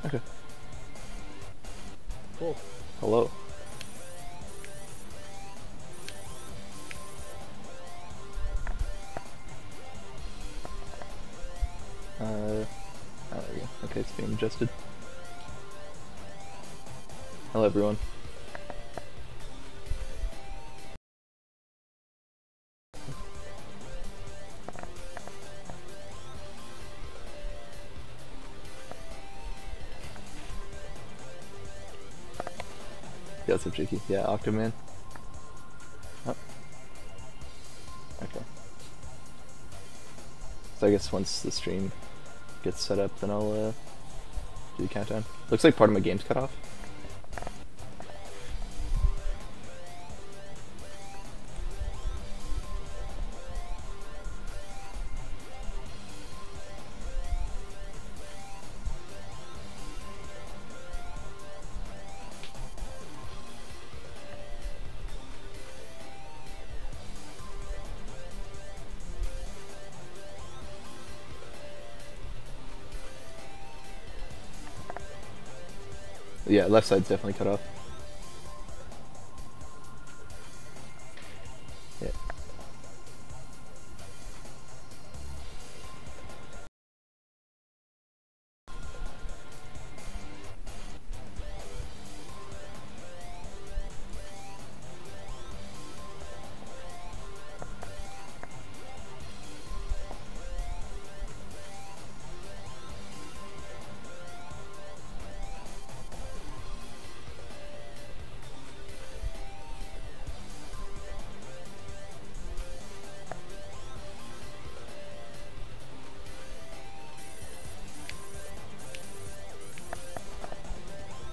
Okay. Cool. Hello. Oh, there we go. Okay, it's being adjusted. Hello, everyone. Yeah, what's up, Jakey? Yeah, Octoman. Oh. Okay. So I guess once the stream gets set up, then I'll do the countdown. Looks like part of my game's cut off. Yeah, left side's definitely cut off. Yeah.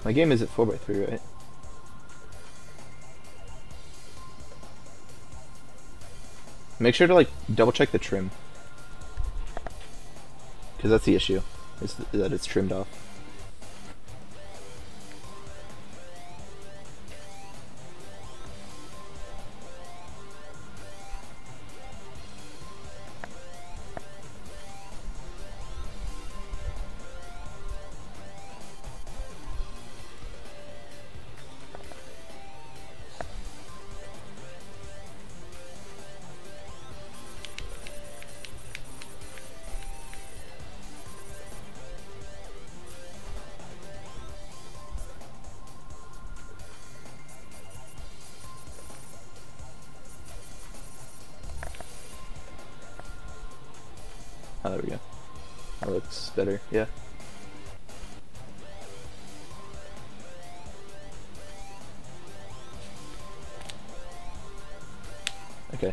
My game is at 4x3, right? Make sure to like double check the trim, because that's the issue, is that it's trimmed off. Oh, there we go. That looks better, yeah. Okay.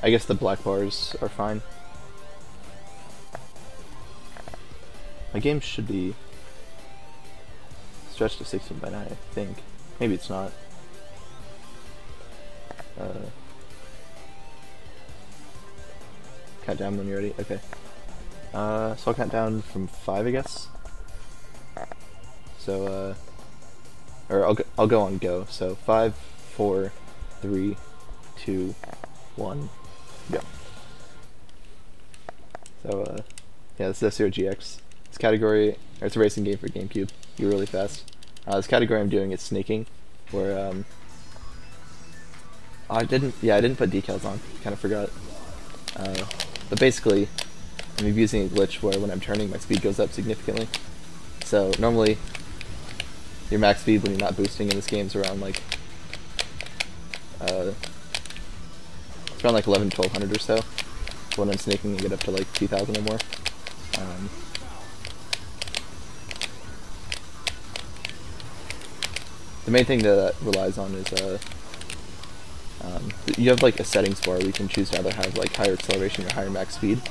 I guess the black bars are fine. My game should be stretched to 16 by 9, I think. Maybe it's not. Count down when you're ready. Okay. So I'll count down from 5, I guess. So, or I'll go on go. So 5, 4, 3, 2, 1, go. So, yeah, this is F-Zero GX. This category, or it's a racing game for GameCube. You're really fast. This category I'm doing is snaking, where I didn't put decals on. Kind of forgot. But basically, I'm using a glitch where when I'm turning, my speed goes up significantly. So normally, your max speed when you're not boosting in this game is around like it's around like 1100-1200 or so. When I'm snaking, you get up to like 2000 or more. The main thing that relies on is you have like a settings bar where you can choose to either have like higher acceleration or higher max speed.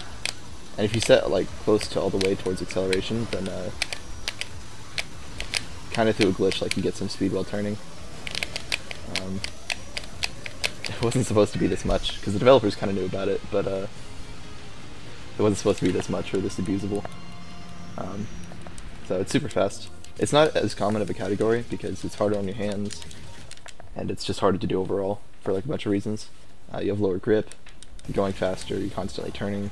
And if you set like close to all the way towards acceleration, then kind of through a glitch, like you get some speed while turning. It wasn't supposed to be this much because the developers kind of knew about it, but it wasn't supposed to be this much or this abusable. So it's super fast. It's not as common of a category because it's harder on your hands, and it's just harder to do overall for like a bunch of reasons. You have lower grip, you're going faster, you're constantly turning.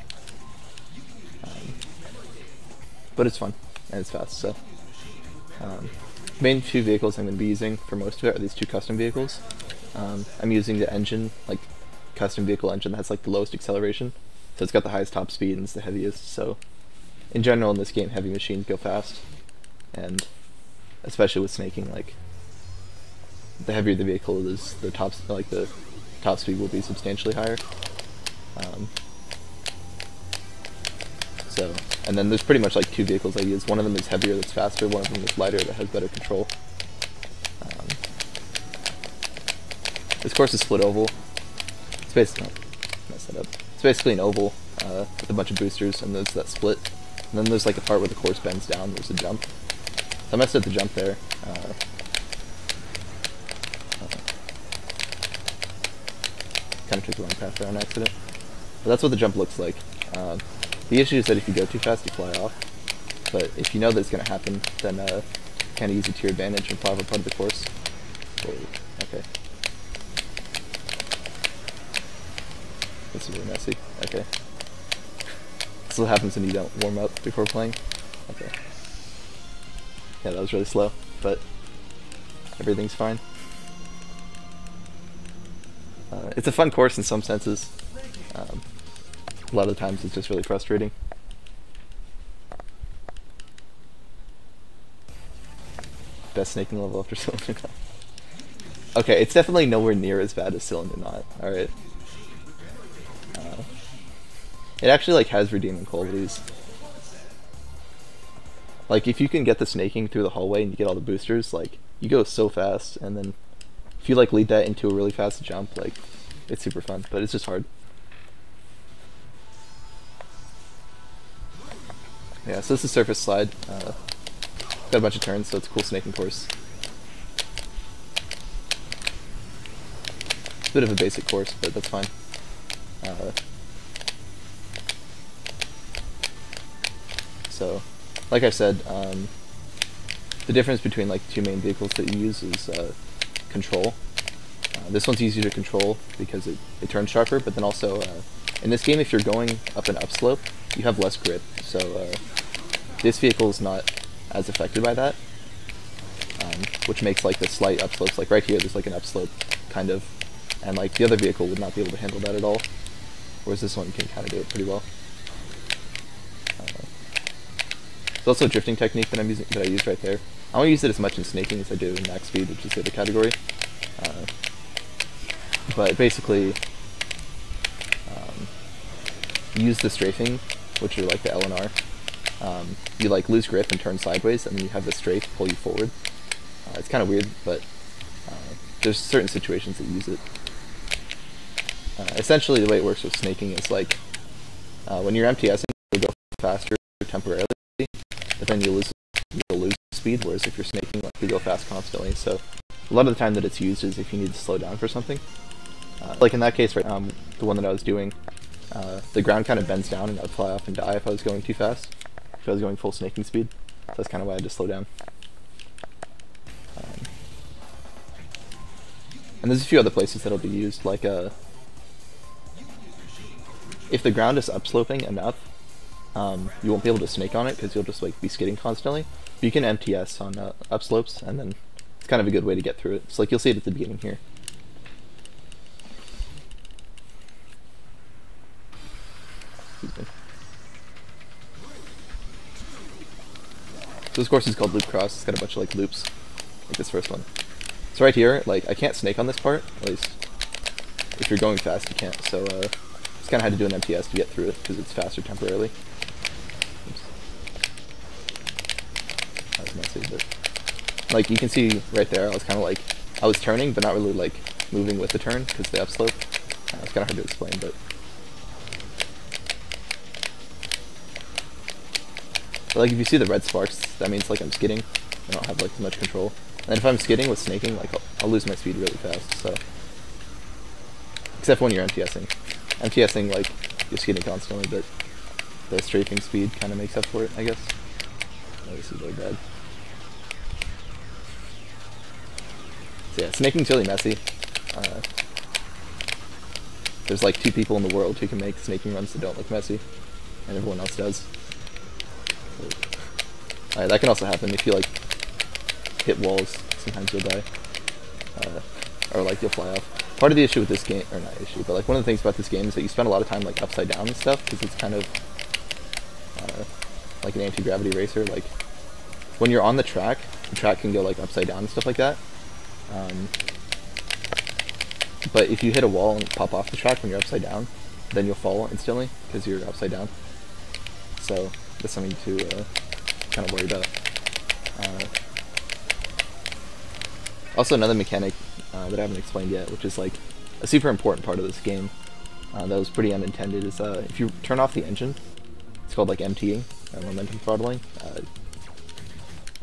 but it's fun and it's fast. So main two vehicles I'm going to be using for most of it are these two custom vehicles. I'm using the engine, like custom vehicle engine that has like the lowest acceleration, so it's got the highest top speed and it's the heaviest. So in general in this game, heavy machines go fast, and especially with snaking, like the heavier the vehicle is, the top speed will be substantially higher. So, and then there's pretty much like two vehicles I use. One of them is heavier, that's faster. One of them is lighter, that has better control. This course is split oval. It's basically, mess that up. It's basically an oval with a bunch of boosters, and there's that split. And then there's like a part where the course bends down. There's a jump. So I messed up the jump there. Kind of took the wrong path there on accident. But that's what the jump looks like. The issue is that if you go too fast, you fly off. But if you know that it's going to happen, then kind of use it to your advantage and fly over part of the course. Whoa, okay. This is really messy. Okay. This is what happens when you don't warm up before playing. Okay. Yeah, that was really slow, but everything's fine. It's a fun course in some senses. A lot of the times it's just really frustrating. Best snaking level after Cylinder Knot. Okay, it's definitely nowhere near as bad as Cylinder Knot, alright. It actually like has redeeming qualities. Like if you can get the snaking through the hallway and you get all the boosters, like you go so fast, and then if you like lead that into a really fast jump, like it's super fun, but it's just hard. Yeah, so this is surface slide. Got a bunch of turns, so it's a cool snaking course. It's a bit of a basic course, but that's fine. So, like I said, the difference between like the two main vehicles that you use is control. This one's easier to control because it turns sharper, but then also in this game, if you're going up an upslope, you have less grip. So this vehicle is not as affected by that, which makes like the slight upslopes, like right here, there's like an upslope kind of, and like the other vehicle would not be able to handle that at all, whereas this one can kind of do it pretty well. There's also a drifting technique that I use right there. I don't use it as much in snaking as I do in max speed, which is the other category. But basically, you use the strafing, which are like the L and R. You like lose grip and turn sideways, and then you have the strafe pull you forward. It's kind of weird, but there's certain situations that you use it. Essentially, the way it works with snaking is like when you're MTSing, you'll go faster temporarily, but then you'll lose speed. Whereas if you're snaking, like you go fast constantly. So a lot of the time that it's used is if you need to slow down for something. Like in that case, right, the one that I was doing, the ground kind of bends down and I would fly off and die if I was going too fast, if I was going full snaking speed. So that's kind of why I had to slow down. And there's a few other places that'll be used, like if the ground is upsloping enough, you won't be able to snake on it because you'll just like be skidding constantly. But you can MTS on upslopes, and then it's kind of a good way to get through it. So like you'll see it at the beginning here. So this course is called Loop Cross. It's got a bunch of like loops, like this first one. So right here, like I can't snake on this part, at least if you're going fast you can't. So just kind of had to do an MTS to get through it because it's faster temporarily. Oops. That was messy, but like you can see right there, I was kind of like, I was turning but not really like moving with the turn because the upslope. It's kind of hard to explain, but like if you see the red sparks, that means like I'm skidding. I don't have like too much control. And if I'm skidding with snaking, like I'll lose my speed really fast. So, except when you're MTSing. MTSing, like you're skidding constantly, but the strafing speed kind of makes up for it, I guess. Oh, this is really bad. So yeah, snaking's really messy. There's like 2 people in the world who can make snaking runs that don't look messy, and everyone else does. That can also happen if you like hit walls. Sometimes you'll die, or like you'll fly off. Part of the issue with this game, or not issue, but like one of the things about this game is that you spend a lot of time like upside down and stuff because it's kind of like an anti-gravity racer. Like when you're on the track can go like upside down and stuff like that. But if you hit a wall and pop off the track when you're upside down, then you'll fall instantly because you're upside down. So that's something to kind of worry about. Also, another mechanic that I haven't explained yet, which is like a super important part of this game that was pretty unintended, is if you turn off the engine, it's called like MTing, momentum throttling.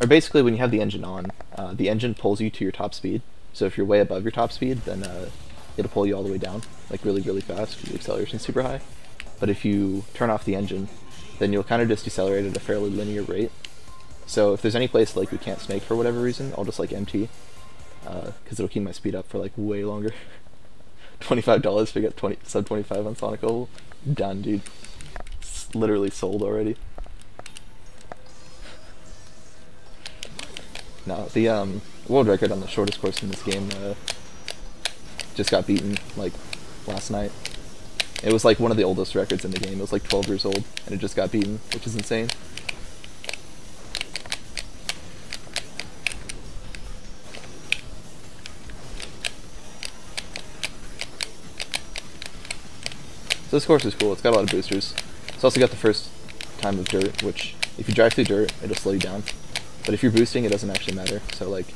Or basically, when you have the engine on, the engine pulls you to your top speed. So if you're way above your top speed, then it'll pull you all the way down, like really, really fast. The acceleration's super high. But if you turn off the engine, then you'll kind of just decelerate at a fairly linear rate. So if there's any place like we can't snake for whatever reason, I'll just like MT, because it'll keep my speed up for like way longer. $25 if I get sub 25 on Sonic Oval. Done, dude. It's literally sold already. No, the world record on the shortest course in this game just got beaten like last night. It was like one of the oldest records in the game. It was like 12 years old, and it just got beaten, which is insane. So this course is cool. It's got a lot of boosters. It's also got the first time of dirt, which if you drive through dirt, it'll slow you down. But if you're boosting, it doesn't actually matter. So like,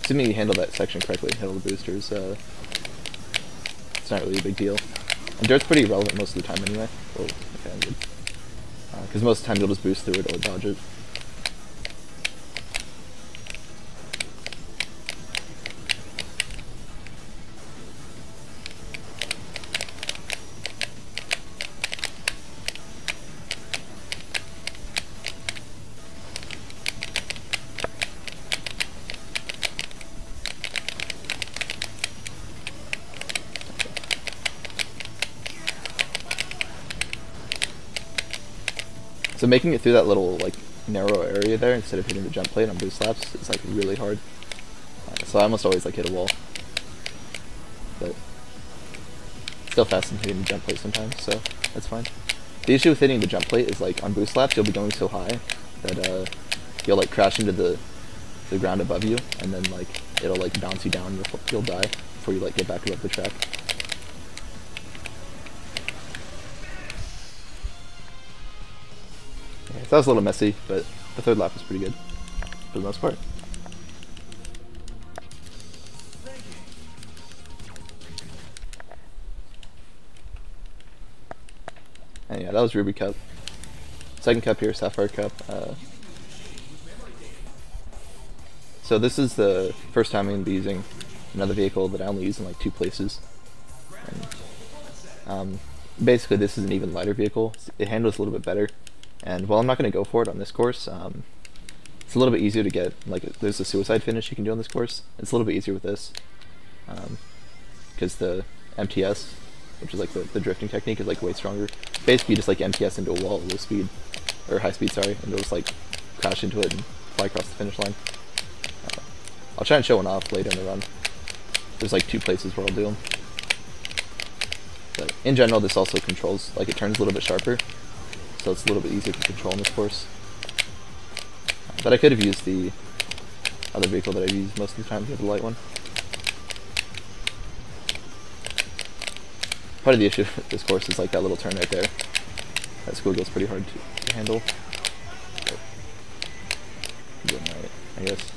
assuming you handle that section correctly and hit all the boosters, it's not really a big deal. And dirt's pretty irrelevant most of the time anyway. Oh, okay, I'm good. Because most of the time you'll just boost through it or dodge it. So making it through that little like narrow area there instead of hitting the jump plate on boost laps is like really hard. So I almost always like hit a wall, but still fast in hitting the jump plate sometimes, so that's fine. The issue with hitting the jump plate is like on boost laps you'll be going so high that you'll like crash into the ground above you, and then like it'll like bounce you down. You'll die before you like get back above the track. So that was a little messy, but the third lap was pretty good, for the most part. And yeah, that was Ruby Cup. Second cup here, Sapphire Cup. So this is the first time I'm going to be using another vehicle that I only use in like 2 places. And, basically this is an even lighter vehicle. It handles a little bit better. And while I'm not going to go for it on this course, it's a little bit easier to get, like, there's a suicide finish you can do on this course. It's a little bit easier with this, because the MTS, which is like the drifting technique, is like way stronger. Basically you just like MTS into a wall at low speed, or high speed, sorry, and you'll just like crash into it and fly across the finish line. I'll try and show one off later in the run. There's like 2 places where I'll do them. But in general this also controls, like it turns a little bit sharper. So it's a little bit easier to control in this course. But I could have used the other vehicle that I've used most of the time, the light one. Part of the issue with this course is like that little turn right there. That squiggle's pretty hard to handle. But I'm doing right, I guess.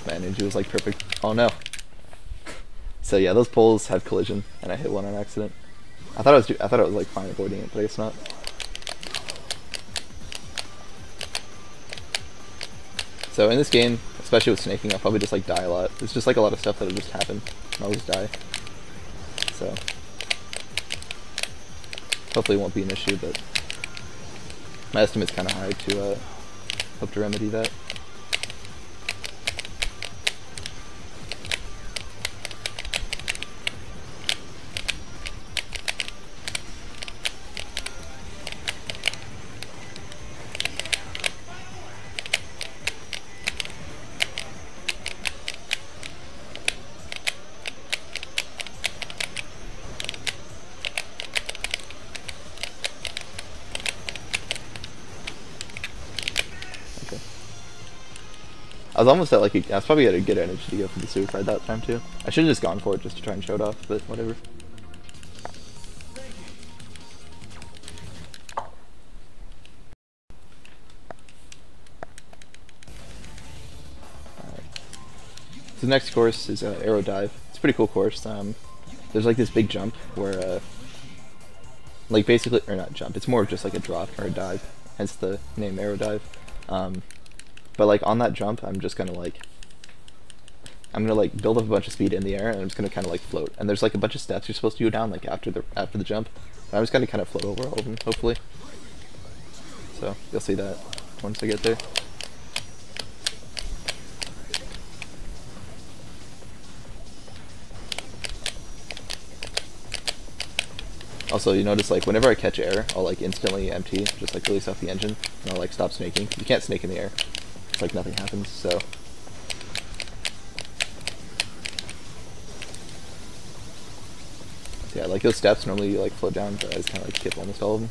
My energy was like perfect. Oh no. So yeah, those poles have collision, and I hit one on accident. I thought it was like fine avoiding it, but I guess not. So in this game, especially with snaking, I'll probably just like die a lot. There's just like a lot of stuff that'll just happen, and I'll just die. So hopefully it won't be an issue, but my estimate's kind of high to hope to remedy that. I was almost at like I was probably at a good energy to go for the suicide that time too. I should have just gone for it just to try and show it off, but whatever. So the next course is Arrow Dive. It's a pretty cool course. There's like this big jump where, like basically, or not jump, it's more of just like a drop or a dive, hence the name Arrow Dive. But like on that jump, I'm gonna like build up a bunch of speed in the air, and I'm just gonna kind of like float. And there's like a bunch of steps you're supposed to go down like after the jump. And I'm just gonna kind of float over all of them, hopefully. So you'll see that once I get there. Also, you notice like whenever I catch air, I'll like instantly empty, just like release off the engine, and I'll like stop snaking. You can't snake in the air. It's like nothing happens, so. Yeah, like those steps normally you like float down, but I just kind of like skip almost all of them.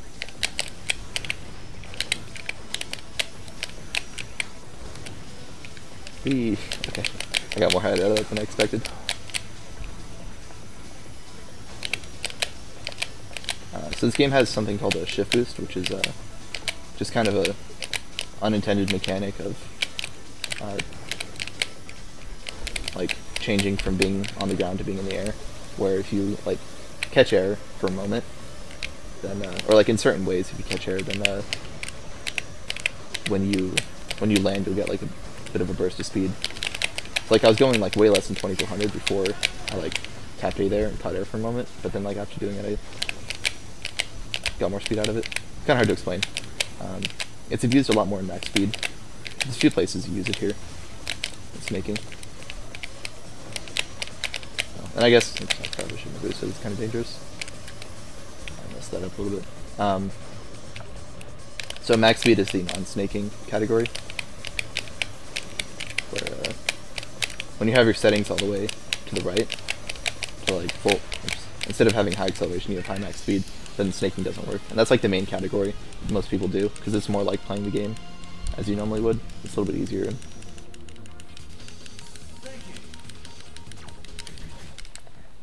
Whee! Okay, I got more height out of that than I expected. So this game has something called a shift boost, which is just kind of a unintended mechanic of like changing from being on the ground to being in the air, where if you like catch air for a moment, then or like in certain ways, if you catch air, then when you land, you'll get like a bit of a burst of speed. So like I was going like way less than 2400 before I like tapped A there and caught air for a moment, but then like after doing it, I got more speed out of it. Kind of hard to explain. It's used a lot more in max speed. There's a few places you use it here. It's making. And I guess I probably shouldn't have boosted. It's kind of dangerous. I messed that up a little bit. So max speed is the non-snaking category, where when you have your settings all the way to the right, to like full, instead of having high acceleration, you have high max speed. Then snaking doesn't work, and that's like the main category most people do, because it's more like playing the game as you normally would. It's a little bit easier.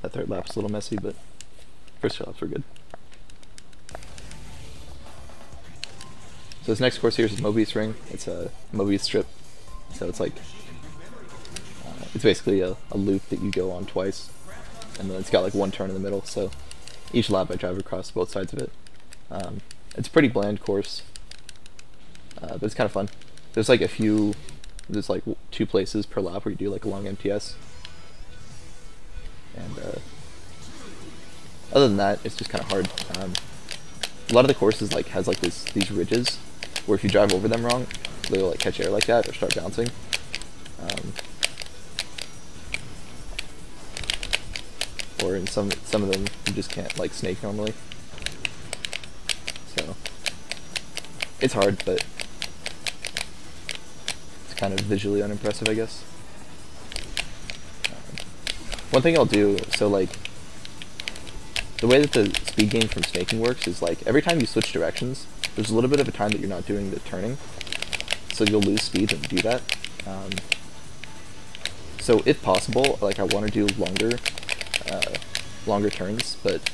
That third lap's a little messy, but first two laps were good. So this next course here is Mobius Ring. It's a Mobius strip, so it's like it's basically a loop that you go on twice, and then it's got like one turn in the middle. So each lap I drive across both sides of it. It's a pretty bland course, but it's kind of fun. There's like there's like 2 places per lap where you do like a long MTS. And other than that, it's just kind of hard. A lot of the courses like has like these ridges where if you drive over them wrong, they'll like catch air like that or start bouncing. Or in some of them, you just can't like snake normally. So it's hard, but it's kind of visually unimpressive, I guess. One thing I'll do, so like the way that the speed gain from snaking works is like every time you switch directions, there's a little bit of a time that you're not doing the turning, so you'll lose speed when you do that. So if possible, like I want to do longer turns, but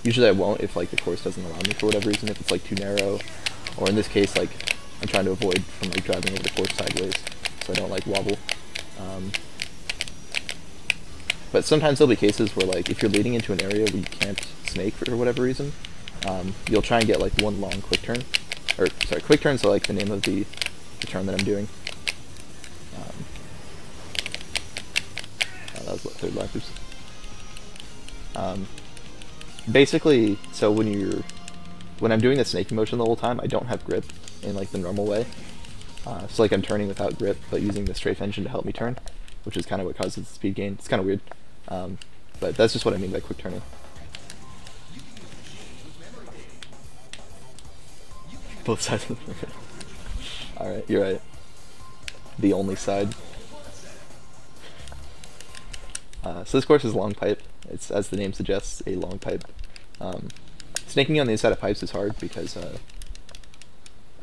usually I won't if like the course doesn't allow me for whatever reason, if it's like too narrow, or in this case like I'm trying to avoid from like driving over the course sideways so I don't like wobble. But sometimes there'll be cases where like if you're leading into an area where you can't snake for whatever reason, you'll try and get like one long quick turn, or sorry, quick turns are like the name of the turn that I'm doing. That was what, third lap. Basically, so when I'm doing the snaking motion the whole time, I don't have grip in like the normal way. So like I'm turning without grip, but using the strafe engine to help me turn, which is kind of what causes the speed gain. It's kind of weird, but that's just what I mean by quick turning. Both sides of the Alright, you're right. The only side. So this course is long pipe. It's, as the name suggests, a long pipe. Snaking on the inside of pipes is hard because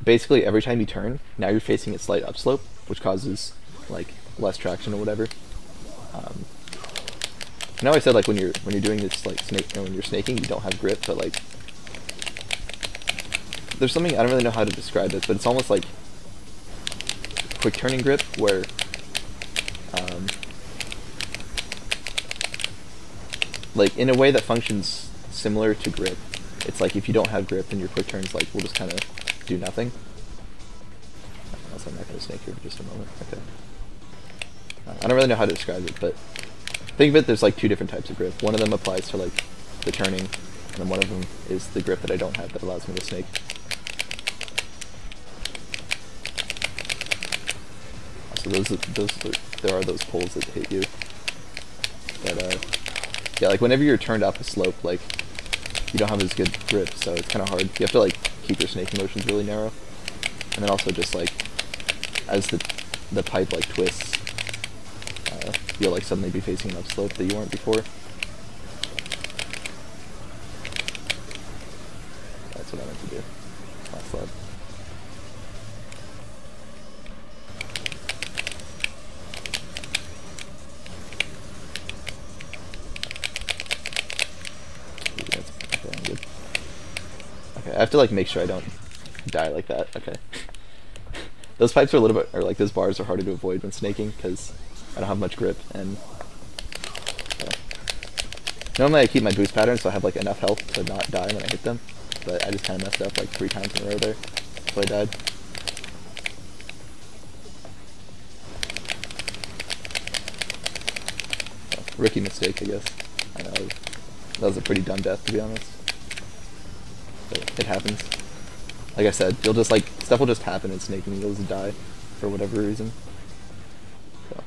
basically every time you turn, now you're facing a slight upslope, which causes like less traction or whatever. I know I said like when you're doing this like snake, when you're snaking, you don't have grip, but like there's something, I don't really know how to describe it, but it's almost like quick turning grip where like in a way that functions similar to grip. It's like if you don't have grip, then your quick turns like will just kind of do nothing. Also, I'm not going to snake here for just a moment. Okay. I don't really know how to describe it, but think of it, there's like two different types of grip. One of them applies to like the turning, and then one of them is the grip that I don't have that allows me to snake. So there are those poles that hit you. But yeah, like whenever you're turned up a slope, like you don't have as good grip, so it's kind of hard. You have to like keep your snaking motions really narrow, and then also just like as the pipe like twists, you'll like suddenly be facing an upslope that you weren't before. That's what I meant to do. Last slide. Okay, I have to like make sure I don't die like that. Okay. Those pipes are a little bit, or like those bars are harder to avoid when snaking because I don't have much grip, and normally I keep my boost pattern so I have like enough health to not die when I hit them, but I just kind of messed up like 3 times in a row there, so I died. Rookie mistake, I guess. I know, that was a pretty dumb death, to be honest. But it happens. Like I said, you'll just like, stuff will just happen in snaking and you'll just die for whatever reason. So.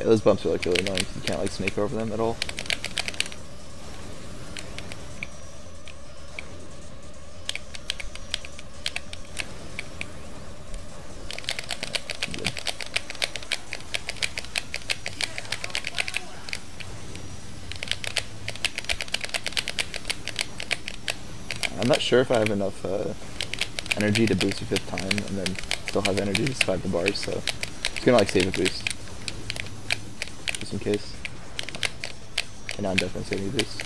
Yeah, those bumps are like really annoying. You can't like snake over them at all. I'm not sure if I have enough energy to boost a 5th time and then still have energy to survive the bars, so I'm just gonna like save a boost. Just in case. And now I'm definitely saving a boost.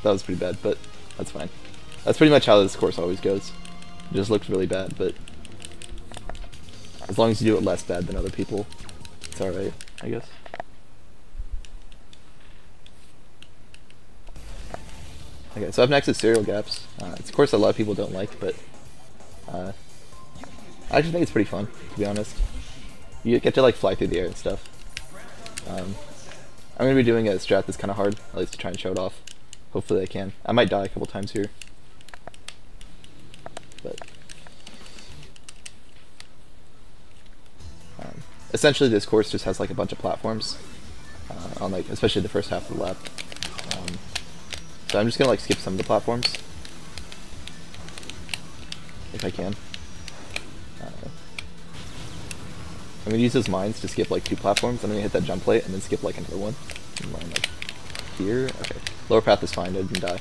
That was pretty bad, but that's fine. That's pretty much how this course always goes. It just looks really bad, but as long as you do it less bad than other people, it's alright, I guess. Okay, so up next is serial gaps. It's a course that a lot of people don't like, but I actually think it's pretty fun, to be honest. You get to like fly through the air and stuff. I'm going to be doing a strat that's kind of hard, at least to try and show it off. Hopefully I can. I might die a couple times here. But essentially this course just has like a bunch of platforms on like, especially the first half of the lap. So I'm just gonna like skip some of the platforms if I can. I'm gonna use those mines to skip like 2 platforms. I'm gonna hit that jump plate and then skip like another one. And land like here. Okay. Lower path is fine. I didn't die.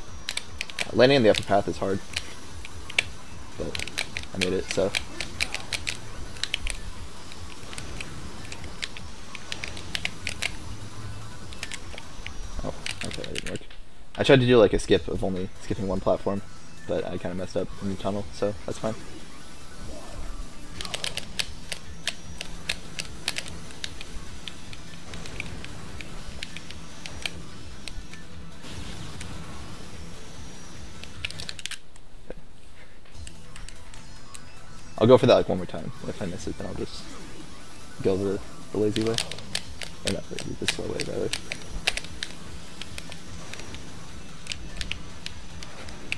Landing on the upper path is hard, but I made it. So. Oh, okay, that didn't work. I tried to do like a skip of only skipping one platform, but I kind of messed up in the tunnel, so that's fine. I'll go for that like one more time. If I miss it, then I'll just go the lazy way. Or not lazy, the slow way, rather.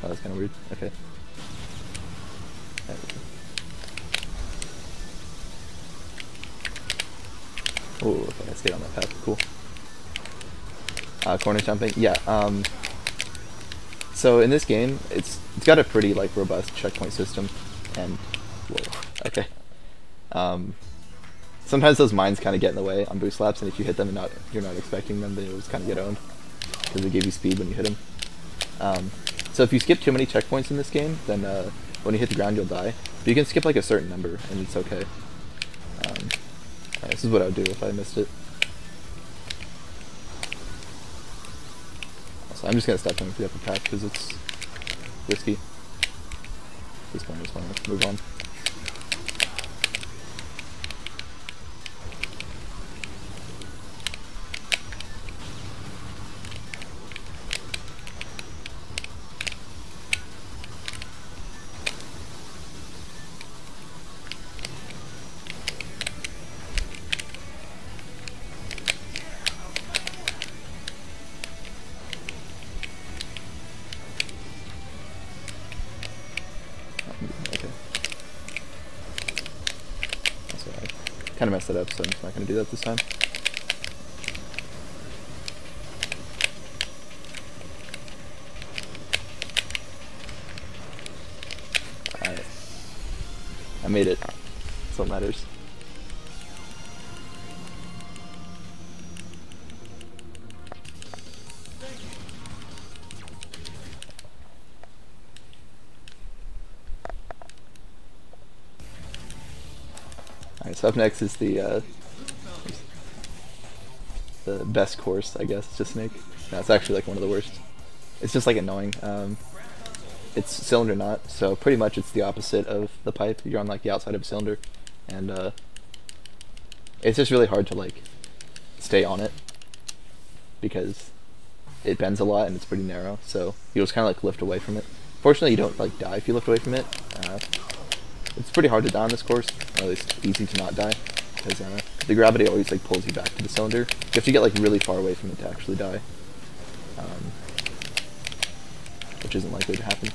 Oh, that's kind of weird. Okay. Oh, okay, I stayed on that path. Cool. Corner jumping. Yeah. So in this game, it's got a pretty like robust checkpoint system, and whoa, okay. Sometimes those mines kind of get in the way on boost laps, and if you hit them and you're not expecting them, then you'll just kind of get owned because they give you speed when you hit them. So if you skip too many checkpoints in this game, then when you hit the ground, you'll die. But you can skip like a certain number, and it's okay. This is what I would do if I missed it. So I'm just gonna stop going through the upper path because it's risky. At this point, I just want to move on. Okay. So I kind of messed it up, so I'm just not going to do that this time. Alright. I made it. That's what matters. Alright, so up next is the best course, I guess, to snake. No, it's actually like one of the worst. It's just like annoying. It's cylinder knot, so pretty much it's the opposite of the pipe. You're on like the outside of a cylinder, and it's just really hard to like stay on it because it bends a lot and it's pretty narrow, so you just kind of like lift away from it. Fortunately, you don't like die if you lift away from it. It's pretty hard to die on this course, or at least easy to not die, because the gravity always like pulls you back to the cylinder. You have to get like really far away from it to actually die, which isn't likely to happen,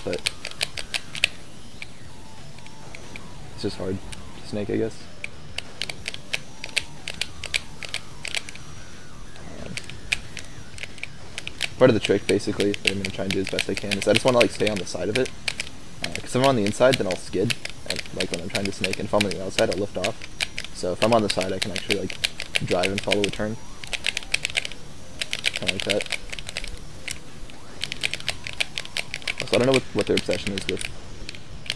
but it's just hard to snake, I guess. Part of the trick, basically, that I'm going to try and do as best I can is I just want to like stay on the side of it, because if I'm on the inside, then I'll skid, like when I'm trying to snake, and if I'm on the outside, I'll lift off. So if I'm on the side, I can actually like drive and follow a turn, kind of like that. So I don't know what their obsession is with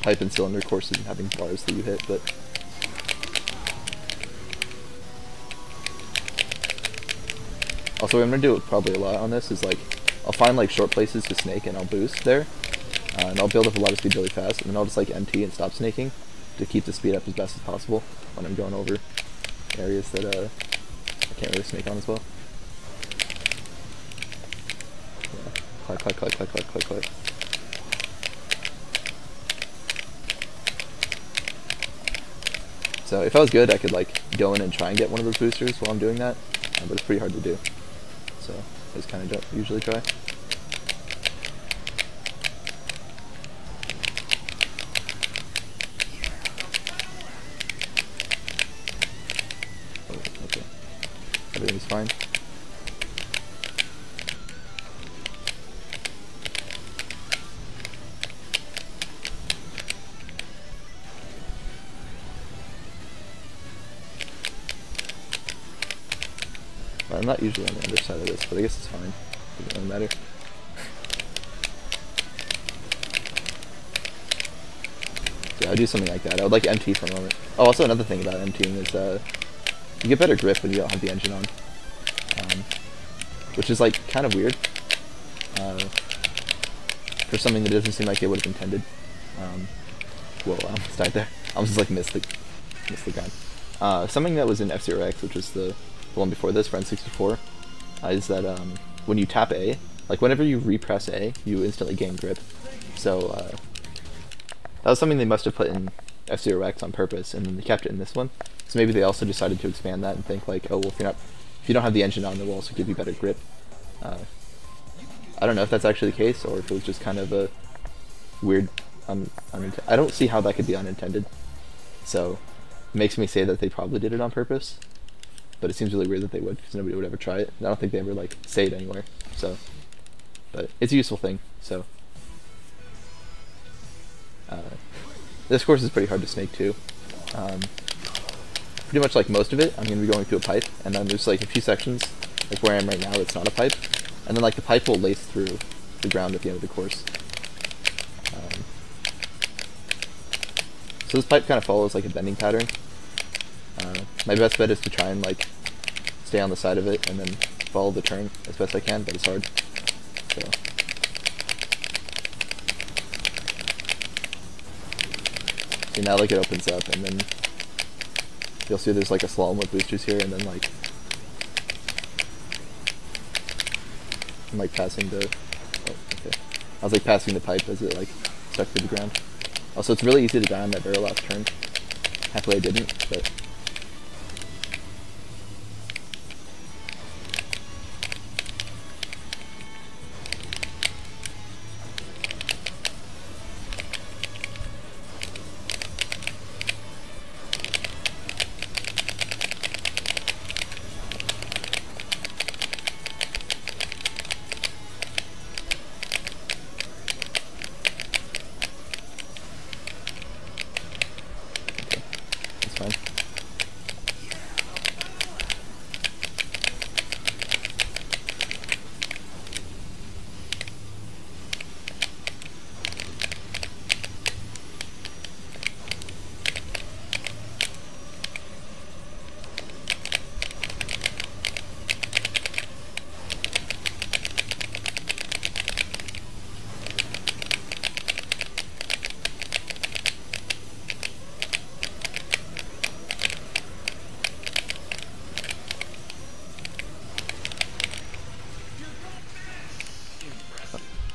pipe and cylinder courses and having bars that you hit, but also what I'm going to do probably a lot on this is like I'll find like short places to snake and I'll boost there, and I'll build up a lot of speed really fast, and then I'll just like MT and stop snaking to keep the speed up as best as possible when I'm going over areas that I can't really snake on as well. Yeah. Clack, clack, clack, clack, clack, clack, clack. So if I was good, I could like go in and try and get one of those boosters while I'm doing that, but it's pretty hard to do. So I just kind of don't usually try. Oh, okay. Everything's fine. Well, I'm not usually on the underside of this, but I guess it's fine. Doesn't really matter. So yeah, I'd do something like that. I would like MT for a moment. Oh, also another thing about MTing is you get better grip when you don't have the engine on, which is like kind of weird. for something that doesn't seem like they would have intended. Whoa, I almost died there. I almost just like missed the ground. Something that was in F-Zero X, which was the one before this, for N64, is that when you tap A, like whenever you repress A, you instantly gain grip. So that was something they must have put in F-Zero X on purpose, and then they kept it in this one. So maybe they also decided to expand that and think like, oh well, if you don't have the engine on, it will also give you better grip. I don't know if that's actually the case, or if it was just kind of a weird, I don't see how that could be unintended. So it makes me say that they probably did it on purpose, but it seems really weird that they would, because nobody would ever try it. And I don't think they ever like say it anywhere. So, but it's a useful thing. So this course is pretty hard to snake too. Pretty much like most of it, I'm going to be going through a pipe, and then there's like a few sections, like where I am right now, it's not a pipe, and then like the pipe will lace through the ground at the end of the course. So this pipe kind of follows like a bending pattern. My best bet is to try and like stay on the side of it and then follow the turn as best I can, but it's hard. So. See, now like it opens up, and then you'll see there's like a slalom with boosters here, and then like I'm like passing the I was like passing the pipe as it like stuck to the ground. Also, it's really easy to die on that very last turn. Happily I didn't, but fine.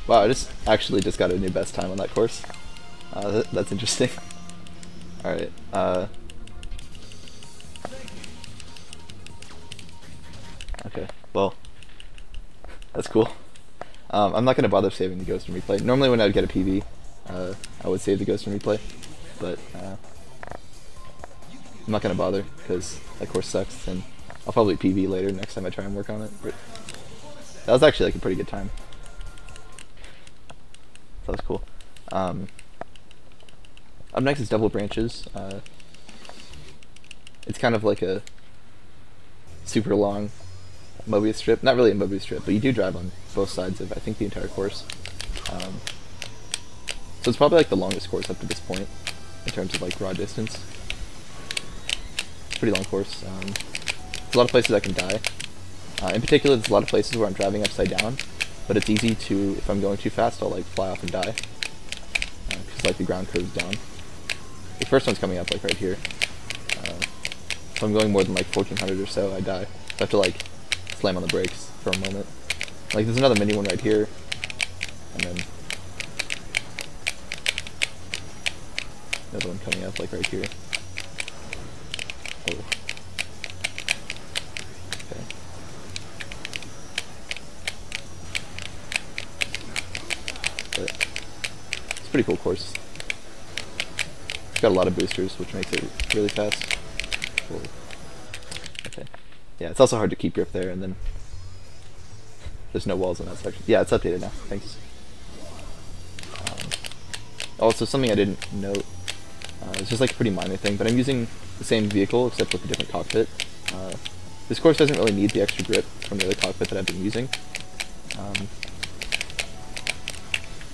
Wow, I actually just got a new best time on that course. That's interesting. Alright, okay, well, that's cool. I'm not going to bother saving the Ghost and Replay. Normally when I would get a PB, I would save the Ghost and Replay, but I'm not going to bother, because that course sucks, and I'll probably PB later next time I try and work on it. But that was actually like a pretty good time. That was cool. Up next is Double Branches. It's kind of like a super long Mobius strip. Not really a Mobius strip, but you do drive on both sides of, I think, the entire course. So it's probably like the longest course up to this point in terms of like raw distance. Pretty long course. There's a lot of places I can die. In particular, there's a lot of places where I'm driving upside down. But it's easy to, if I'm going too fast, I'll like fly off and die. Because like the ground curves down. The first one's coming up like right here. If I'm going more than like 1400 or so, I die. I have to like slam on the brakes for a moment. Like there's another mini one right here. And then another one coming up like right here. Oh. It's a pretty cool course. It's got a lot of boosters, which makes it really fast. Whoa. Okay. Yeah, it's also hard to keep grip there, and then there's no walls in that section. Yeah, it's updated now. Thanks. Also, something I didn't note, it's just like a pretty minor thing, but I'm using the same vehicle except with a different cockpit. This course doesn't really need the extra grip from the other cockpit that I've been using.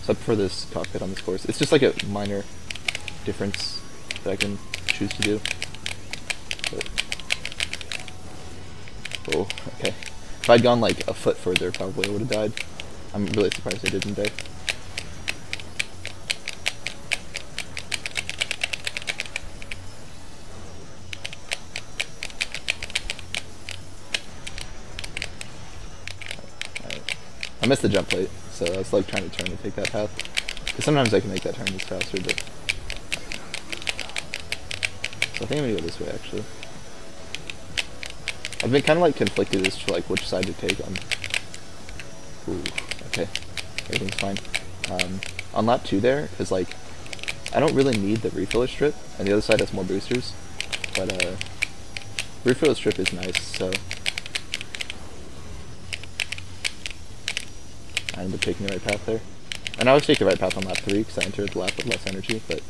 So I prefer this cockpit on this course. It's just like a minor difference that I can choose to do. But, oh, okay. If I'd gone like a foot further, probably I would have died. I'm really surprised I didn't die. I missed the jump plate, so I was like trying to turn to take that path. Because sometimes I can make that turn just faster, but... So I think I'm gonna go this way, actually. I've been kind of like conflicted as to like which side to take on... Ooh, okay. Everything's fine. On lap 2 there, because like, I don't really need the refiller strip, and the other side has more boosters, but refiller strip is nice, so I ended up taking the right path there. And I always take the right path on lap 3, because I entered the lap with less energy, but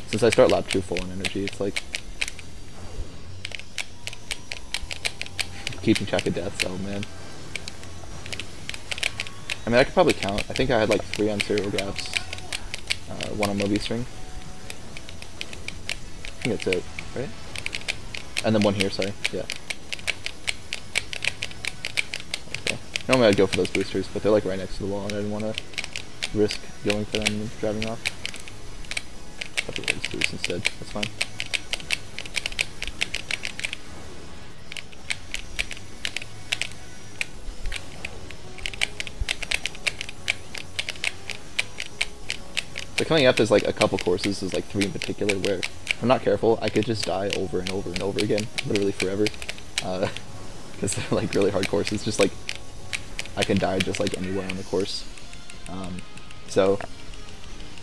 since I start lap 2 full on energy, it's like keeping track of deaths, oh man. I mean, I could probably count. I think I had like 3 on serial gaps, 1 on Moby string. I think that's it, right? And then 1 here, sorry, yeah. Okay. Normally I'd go for those boosters, but they're like right next to the wall, and I didn't want to risk going for them and driving off. I'll do those boosts instead, that's fine. So coming up, there's like a couple courses, there's like 3 in particular, where if I'm not careful, I could just die over and over and over again, literally forever. Because they're like really hard courses, just like, I can die just like anywhere on the course. So,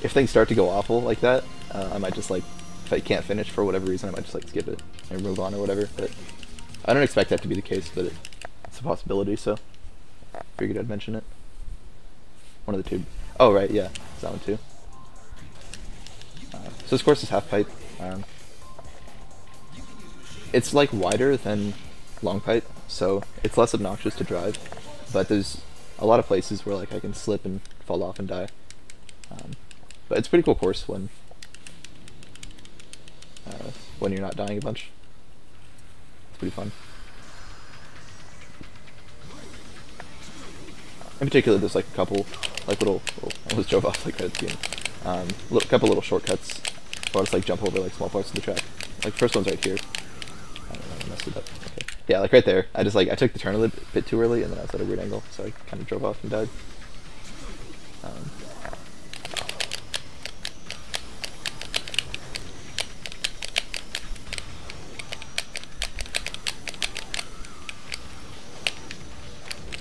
if things start to go awful like that, I might just like, if I can't finish for whatever reason, I might just like skip it and move on or whatever, but I don't expect that to be the case, but it's a possibility, so figured I'd mention it. One of the 2. Oh right, yeah, it's that one too. So this course is half pipe. It's like wider than long pipe, so it's less obnoxious to drive, but there's a lot of places where like I can slip and fall off and die. But it's a pretty cool course when you're not dying a bunch. It's pretty fun. In particular, there's like a couple like little I almost drove off like right at the beginning. Couple little shortcuts. Or just like jump over like small parts of the track. Like first one's right here. I don't know, I messed it up. Okay. Yeah, like right there. I took the turn a little bit too early, and then I was at a weird angle, so I kind of drove off and died.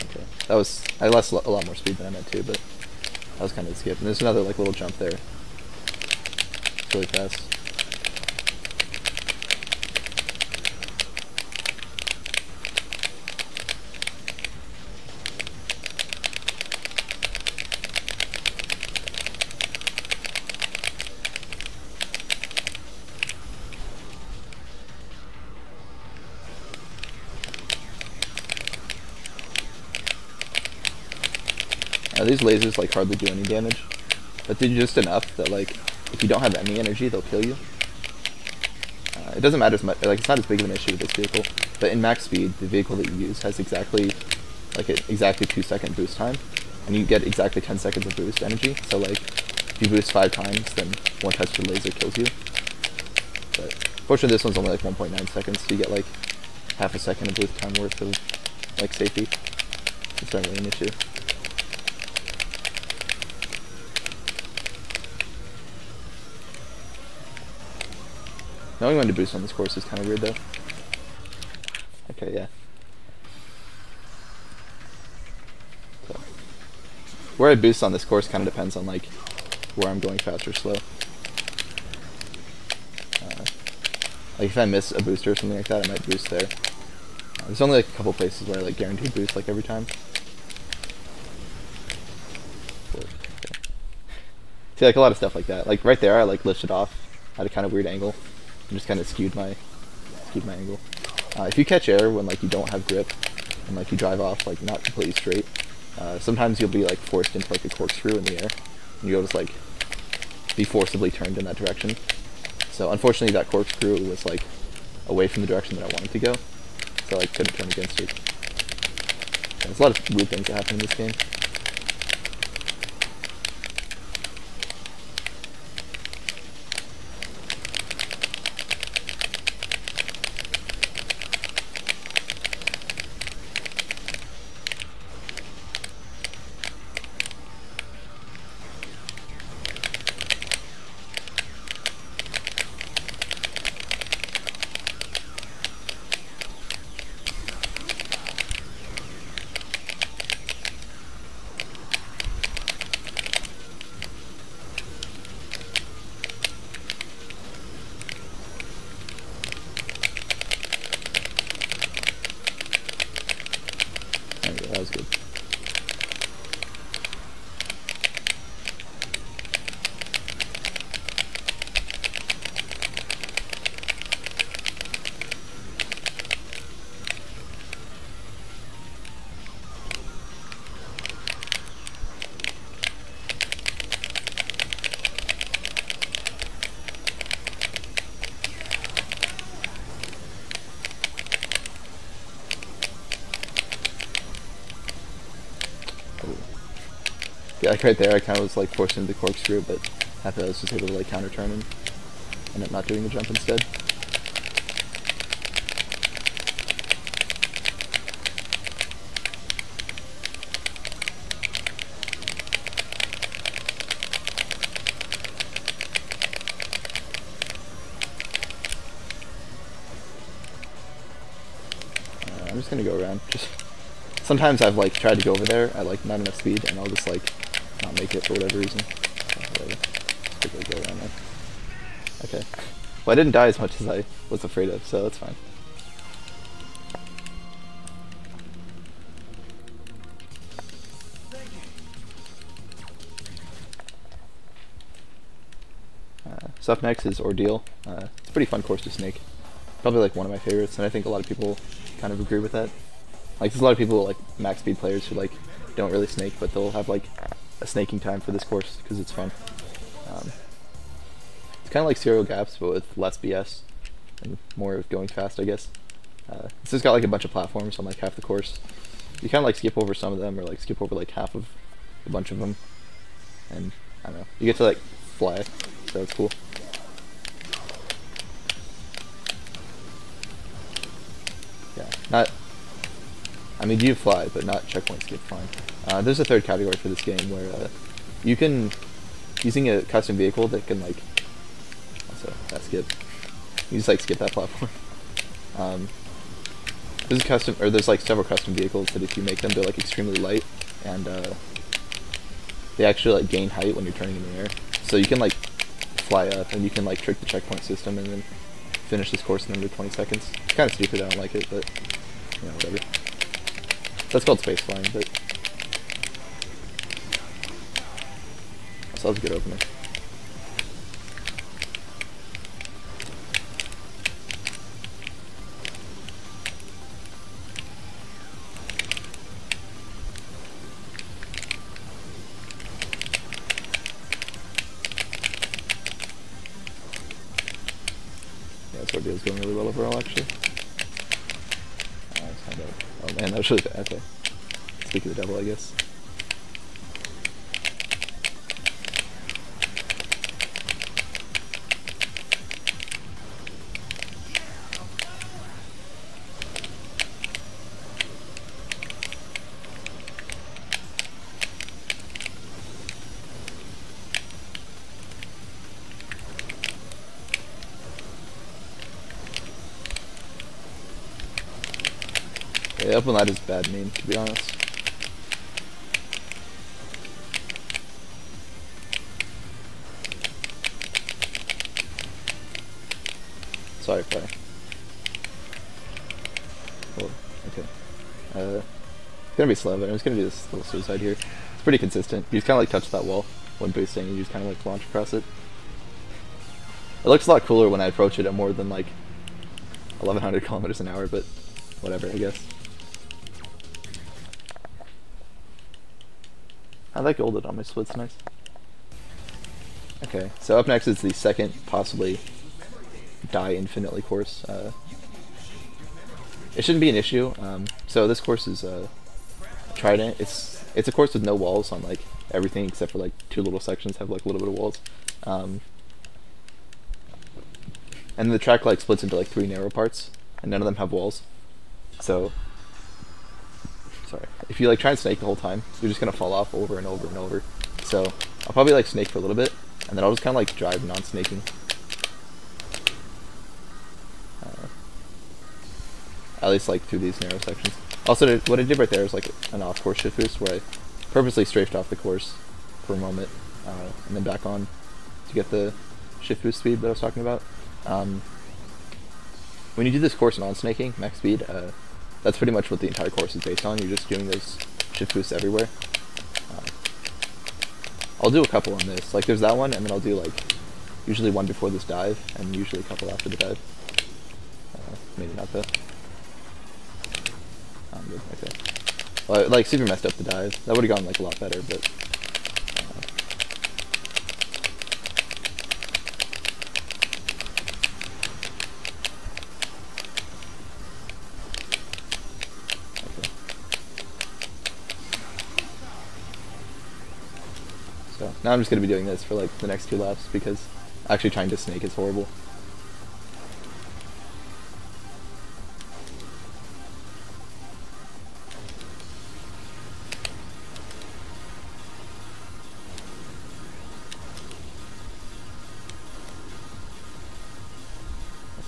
Okay. I lost a lot more speed than I meant to, but that was kind of a skip. And there's another like little jump there. Really fast. These lasers like hardly do any damage, but they do just enough that like if you don't have any energy, they'll kill you. It doesn't matter as much, like it's not as big of an issue with this vehicle, but in max speed, the vehicle that you use has exactly 2-second boost time, and you get exactly 10 seconds of boost energy, so like, if you boost 5 times, then 1 touch to the laser kills you. But fortunately this one's only like 1.9 seconds, so you get like half a second of boost time worth of like safety. It's not really an issue. Knowing when to boost on this course is kind of weird though. Okay, yeah. So, where I boost on this course kind of depends on like where I'm going fast or slow. Like if I miss a booster or something like that, I might boost there. There's only like a couple places where I like guaranteed boost like every time. Okay. See, like a lot of stuff like that. Like right there, I like lifted off at a kind of weird angle. And just kind of skewed my angle. If you catch air when like you don't have grip and like you drive off like not completely straight, sometimes you'll be like forced into like a corkscrew in the air, and you'll just like be forcibly turned in that direction. So unfortunately, that corkscrew was like away from the direction that I wanted to go, so I couldn't turn against it. There's a lot of weird things that happen in this game. was good. Yeah, like right there, I kind of was like forced into the corkscrew, but after that I was just able to like counter turn and end up not doing the jump instead. I'm just gonna go around. Just sometimes I've like tried to go over there at like not enough speed, and I'll just like not make it for whatever reason. So, whatever. Just quickly go around there. Okay. Well, I didn't die as much as I was afraid of, so that's fine. So up next is Ordeal. It's a pretty fun course to snake. Probably like one of my favorites, and I think a lot of people kind of agree with that. Like there's a lot of people like max speed players who like don't really snake, but they'll have like a snaking time for this course because it's fun. It's kind of like Serial Gaps, but with less BS and more of going fast, I guess. It's just got like a bunch of platforms on like half the course. You kind of like skip over some of them, or like skip over like half of a bunch of them, and I don't know. You get to like fly, so it's cool. Yeah, not. I mean, you fly, but not checkpoint skip flying. There's a third category for this game where you can, using a custom vehicle that can like, also that skip, you just like skip that platform. There's custom, or there's like several custom vehicles that if you make them, they're like extremely light, and they actually like gain height when you're turning in the air. So you can like fly up, and you can like trick the checkpoint system, and then finish this course in under 20 seconds. It's kind of stupid, I don't like it, but you know, whatever. That's called space flying, but that was a good opener. Yeah, this ordeal is going really well overall, actually. Oh man, that was really bad. Okay. Speak of the devil, I guess. Yeah, up and light is bad meme, to be honest. Sorry, play. Oh, okay. It's gonna be slow, but I'm just gonna do this little suicide here. It's pretty consistent. You just kinda like touch that wall when boosting, and you just kinda like launch across it. It looks a lot cooler when I approach it at more than like 1100 kilometers an hour, but whatever, I guess. I like golded on my splits, nice. Okay, so up next is the second, possibly die infinitely course. It shouldn't be an issue. So this course is Trident. It's a course with no walls on like everything except for like two little sections have like a little bit of walls. And the track like splits into like 3 narrow parts, and none of them have walls. So, sorry, if you like try and snake the whole time, you're just gonna fall off over and over and over. So I'll probably like snake for a little bit, and then I'll just kind of like drive non-snaking. At least like through these narrow sections. Also, what I did right there is like an off-course shift boost where I purposely strafed off the course for a moment, and then back on to get the shift boost speed that I was talking about. When you do this course non-snaking, max speed, that's pretty much what the entire course is based on. You're just doing those shift boosts everywhere. I'll do a couple on this. Like there's that one, and then I'll do like usually one before this dive, and usually a couple after the dive. Maybe not though. I'm good. Okay. Well, I, like super messed up the dive. That would have gone like a lot better, but. So now I'm just going to be doing this for like the next 2 laps because actually trying to snake is horrible.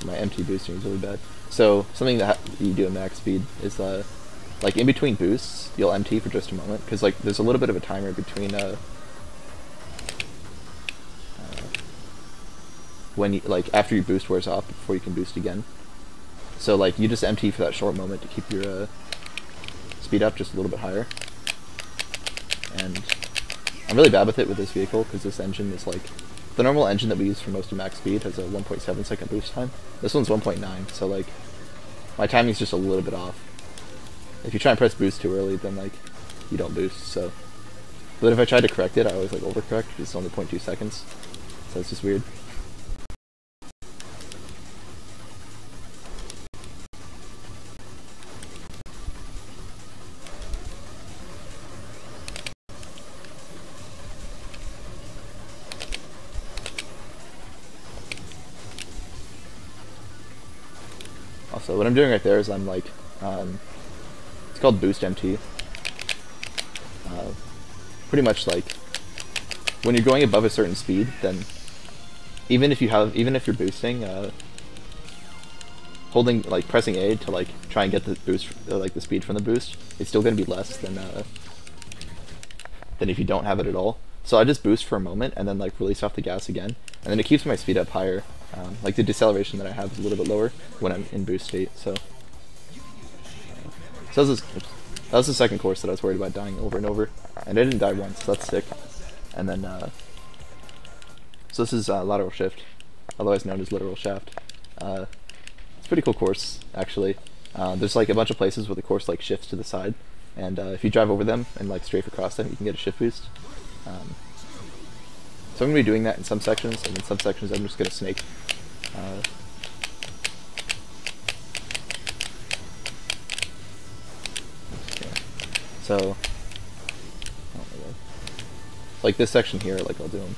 My MT boosting is really bad. So something that you do at max speed is like in between boosts you'll MT for just a moment because like there's a little bit of a timer between when you, like after your boost wears off before you can boost again. So like you just MT for that short moment to keep your speed up just a little bit higher. And I'm really bad with it with this vehicle because this engine is like the normal engine that we use for most of max speed has a 1.7 second boost time. This one's 1.9, so like my timing's just a little bit off. If you try and press boost too early, then like you don't boost. So, but if I try to correct it, I always like overcorrect because it's only 0.2 seconds. So it's just weird. Also, what I'm doing right there is I'm like, it's called Boost MT. Pretty much like, when you're going above a certain speed, then even if you're boosting, holding like pressing A to like try and get the boost, like the speed from the boost, it's still going to be less than if you don't have it at all. So I just boost for a moment and then like release off the gas again, and then it keeps my speed up higher. Like the deceleration that I have is a little bit lower when I'm in boost state. So, that was the second course that I was worried about dying over and over, and I didn't die once. So that's sick. And then, so this is lateral shift, otherwise known as literal shaft. It's a pretty cool course actually. There's like a bunch of places where the course like shifts to the side, and if you drive over them and like strafe across them, you can get a shift boost. So I'm going to be doing that in some sections, and in some sections I'm just going to snake. So, oh my God. Like this section here, like I'll do them.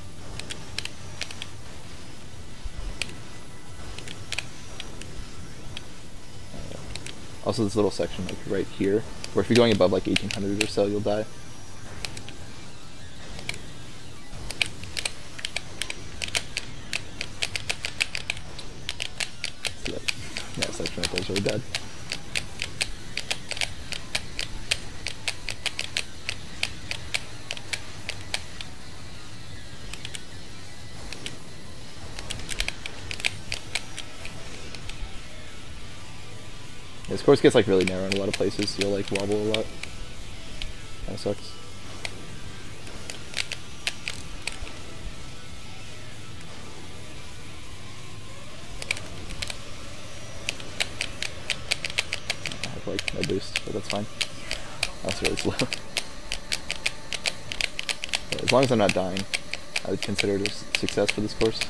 Also this little section like right here, where if you're going above like 1800 or so, you'll die. Yeah, that section right there is really bad. Yeah, this course gets like really narrow in a lot of places, so you'll like wobble a lot. Kinda sucks. I have like no boost, but that's fine. That's really slow. But as long as I'm not dying, I would consider it a success for this course.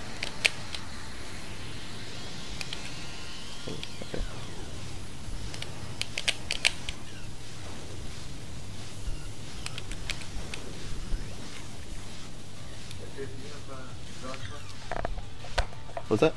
Okay. What's that?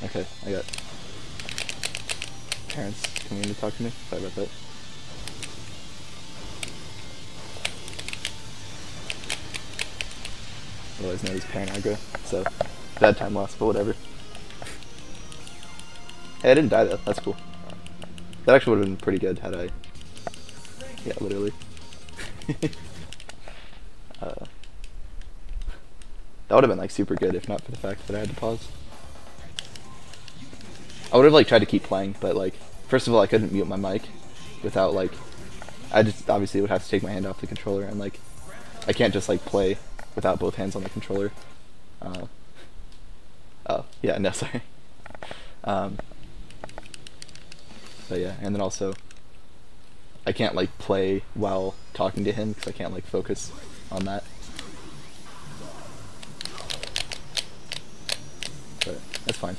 Okay, I got parents coming in to talk to me. Sorry about that. Otherwise known as parent aggro. So, bad time loss, but whatever. Hey, I didn't die though. That's cool. That actually would have been pretty good had I Yeah, literally. That would have been like super good if not for the fact that I had to pause. I would have like tried to keep playing, but like first of all I couldn't mute my mic without like I just obviously would have to take my hand off the controller, and like I can't just like play without both hands on the controller. Oh yeah, no, sorry. But yeah, and then also I can't like play while talking to him because I can't like focus on that. But that's fine.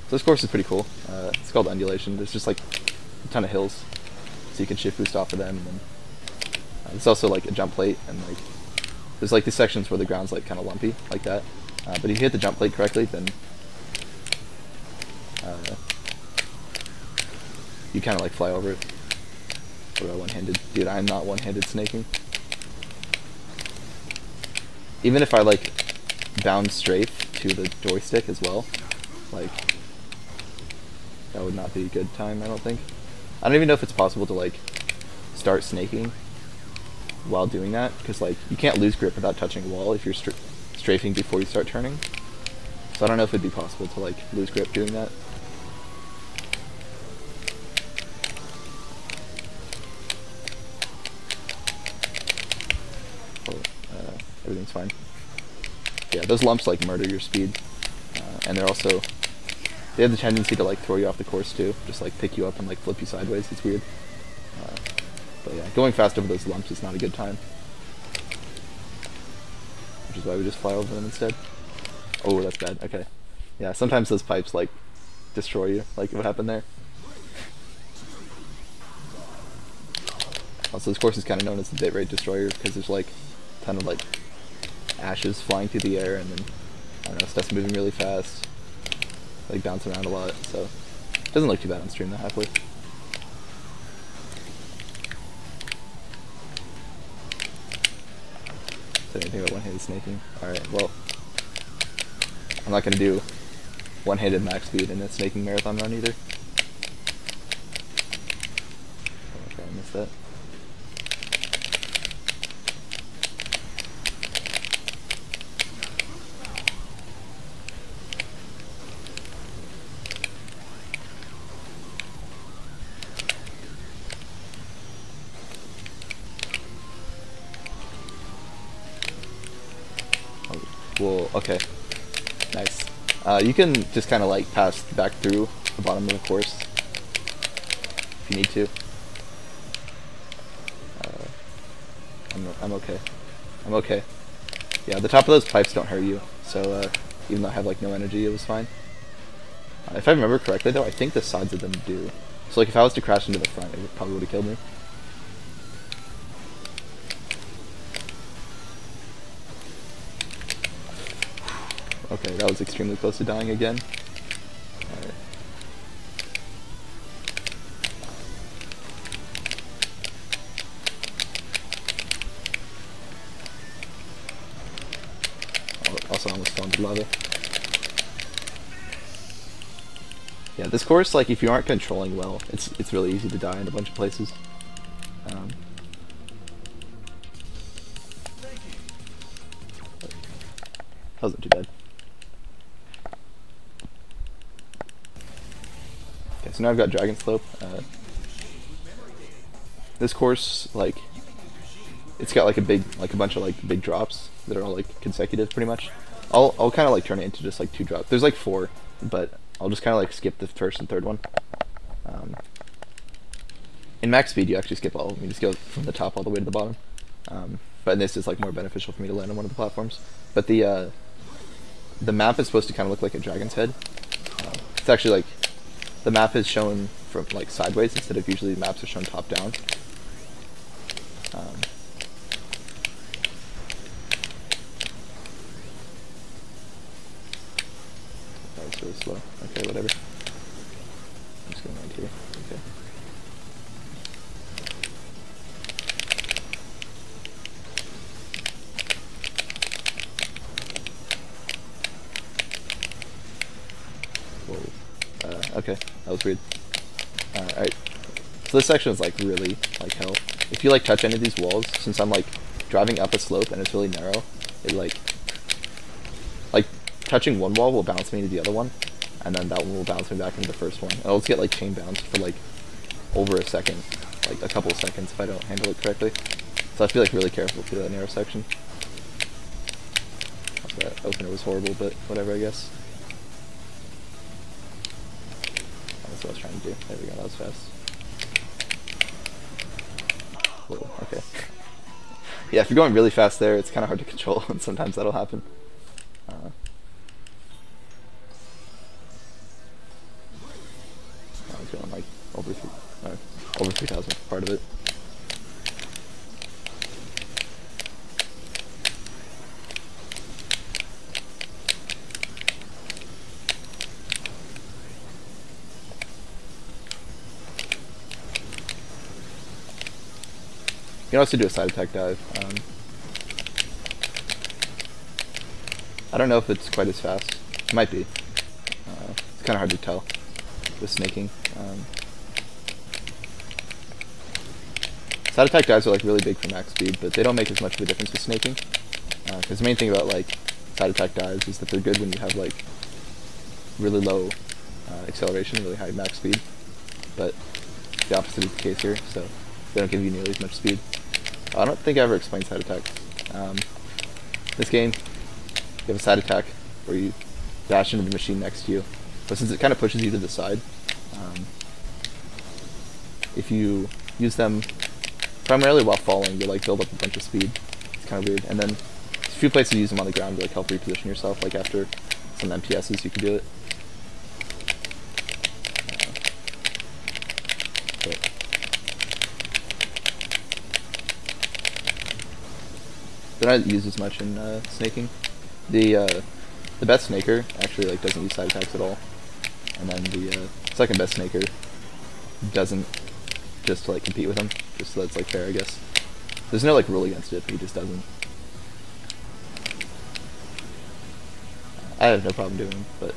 So this course is pretty cool. It's called Undulation. There's just like a ton of hills, so you can shift boost off of them. And then there's also like a jump plate, and like there's like these sections where the ground's like kind of lumpy, like that. But if you hit the jump plate correctly, then you kind of like fly over it. What about one-handed? Dude, I'm not one-handed snaking. Even if I like bound strafe to the joystick as well, like that would not be a good time, I don't think. I don't even know if it's possible to like start snaking while doing that, because like you can't lose grip without touching a wall if you're strafing before you start turning. So I don't know if it'd be possible to like lose grip doing that. Everything's fine. Yeah, those lumps like murder your speed, and they're also they have the tendency to like throw you off the course too, just like pick you up and like flip you sideways. It's weird. But yeah, going fast over those lumps is not a good time, which is why we just fly over them instead. Oh, that's bad. Okay. Yeah, sometimes those pipes like destroy you, like what happened there. Also, this course is kind of known as the bitrate destroyer because there's like a ton of like ashes flying through the air, and then I don't know, stuff's moving really fast, like bouncing around a lot. So it doesn't look too bad on stream though, halfway. So anything about one-handed snaking? Alright, well, I'm not gonna do one-handed max speed in a snaking marathon run either. Okay, I missed that. Well, okay, nice. You can just kind of like pass back through the bottom of the course if you need to. I'm okay. I'm okay. Yeah, the top of those pipes don't hurt you, so even though I have like no energy, it was fine. If I remember correctly though, I think the sides of them do. So like if I was to crash into the front, it probably would have killed me. Okay, that was extremely close to dying again. Alright. Also almost fell into lava. Yeah, this course, like, if you aren't controlling well, it's really easy to die in a bunch of places. That wasn't too bad. Okay, so now I've got Dragon Slope. This course, like, it's got like a bunch of like big drops that are all like consecutive, pretty much. I'll kind of like turn it into just like 2 drops. There's like 4, but I'll just kind of like skip the first and third one. In max speed, you actually skip all of them. You just go from the top all the way to the bottom. But in this, it's like more beneficial for me to land on one of the platforms. But the map is supposed to kind of look like a dragon's head. It's actually like the map is shown from like sideways instead of usually maps are shown top down. That was really slow. Okay, whatever. I'm just going right here. Okay. Whoa. Okay, that was weird. Alright. So this section is like really like hell. If you like touch any of these walls, since I'm like driving up a slope and it's really narrow, it like touching one wall will bounce me into the other one, and then that one will bounce me back into the first one. And I'll just get like chain bounced for like over a second, like a couple of seconds if I don't handle it correctly. So I have to be like really careful through that narrow section. That opener was horrible, but whatever, I guess. That's what I was trying to do. There we go, that was fast. Whoa, okay. Yeah, if you're going really fast there, it's kind of hard to control, and sometimes that'll happen. I was going like over 3,000 for part of it. You can also do a side attack dive. I don't know if it's quite as fast. It might be. It's kind of hard to tell with snaking. Side attack dives are like really big for max speed, but they don't make as much of a difference with snaking. Because the main thing about like side attack dives is that they're good when you have like really low acceleration, really high max speed. But the opposite is the case here, so they don't give you nearly as much speed. I don't think I ever explained side attacks. This game, you have a side attack where you dash into the machine next to you, but since it kind of pushes you to the side, if you use them primarily while falling, you like build up a bunch of speed. It's kind of weird. And then there's a few places to use them on the ground to like help reposition yourself. Like after some MPSs, you can do it. They're not used as much in snaking. The best snaker actually like doesn't use side attacks at all, and then the second best snaker doesn't, just to like compete with him, just so that's like fair, I guess. There's no like rule against it, but he just doesn't. I have no problem doing them, but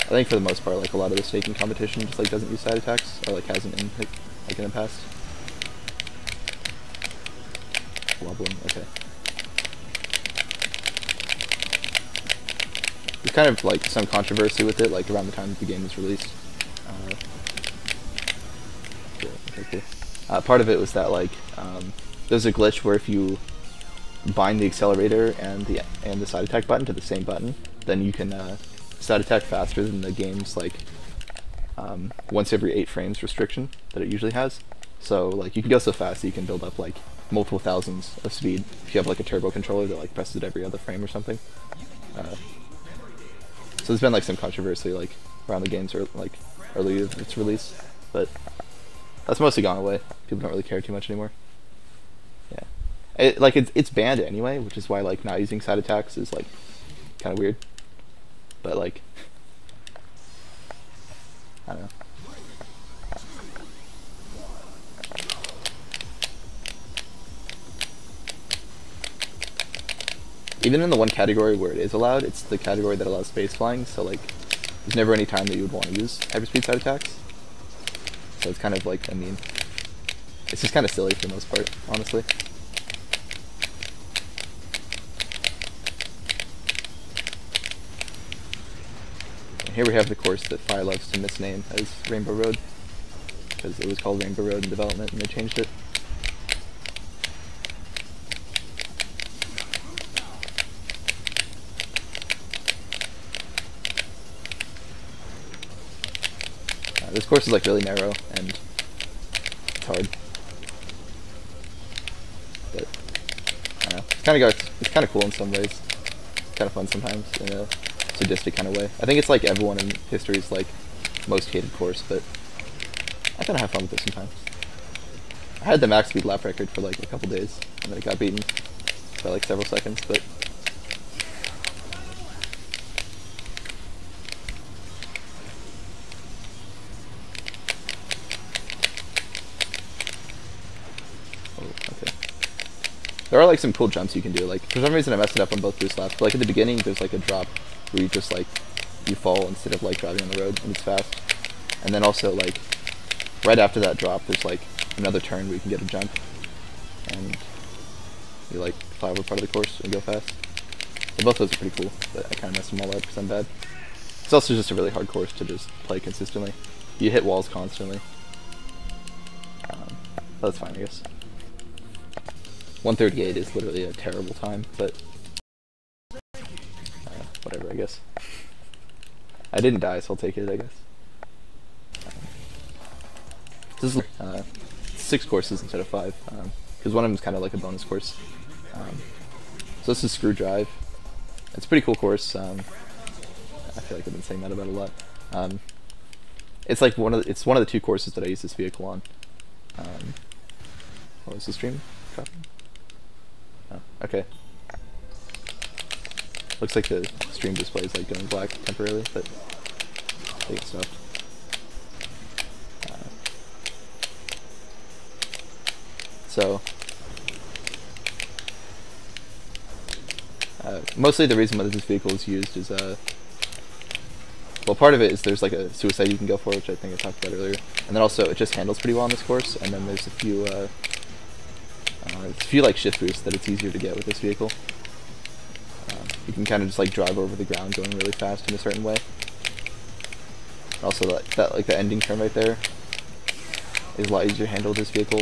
I think for the most part, like a lot of the snaking competition just like doesn't use side attacks, or like hasn't in like in the past. Wobbling, okay. There's kind of like some controversy with it, like around the time that the game was released. Okay, cool. Part of it was that like there's a glitch where if you bind the accelerator and the side attack button to the same button, then you can side attack faster than the game's like once every 8 frames restriction that it usually has. So like you can go so fast that you can build up like multiple thousands of speed if you have like a turbo controller that like presses it every other frame or something. So there's been like some controversy like around the games or like early of its release, but that's mostly gone away. People don't really care too much anymore. Yeah, it's banned anyway, which is why like not using side attacks is like kind of weird. But like I don't know. Even in the one category where it is allowed, it's the category that allows space flying, so like there's never any time that you would want to use hyperspeed side attacks. So it's kind of like, I mean, it's just kind of silly for the most part, honestly. And here we have the course that Fire loves to misname as Rainbow Road, because it was called Rainbow Road in development and they changed it. This course is like really narrow and it's hard, but I don't know. It's kind of cool in some ways. It's kind of fun sometimes in a sadistic kind of way. I think it's like everyone in history's like most hated course, but I kind of have fun with it sometimes. I had the max speed lap record for like a couple days, and then it got beaten by like several seconds, but there are like some cool jumps you can do. Like for some reason I messed it up on both boost laps. But like at the beginning there's like a drop where you just like you fall instead of like driving on the road and it's fast. And then also, like, right after that drop, there's, like, another turn where you can get a jump. And you, like, fly over part of the course and go fast. So both those are pretty cool, but I kind of messed them all up because I'm bad. It's also just a really hard course to just play consistently. You hit walls constantly. But that's fine, I guess. 1:38 is literally a terrible time, but whatever, I guess. I didn't die, so I'll take it, I guess. This is 6 courses instead of 5, because one of them is kind of like a bonus course. So this is Screw Drive. It's a pretty cool course. I feel like I've been saying that about a lot. It's like one of the 2 courses that I use this vehicle on. What was the stream? Oh, okay. Looks like the stream display is like going black temporarily, but I think it's stopped. So mostly the reason why this vehicle is used is well, part of it is there's like a suicide you can go for, which I think I talked about earlier, and then also it just handles pretty well on this course, and then there's a few like shift boosts that it's easier to get with this vehicle. You can kind of just like drive over the ground going really fast in a certain way. Also, like the ending turn right there is a lot easier to handle with this vehicle.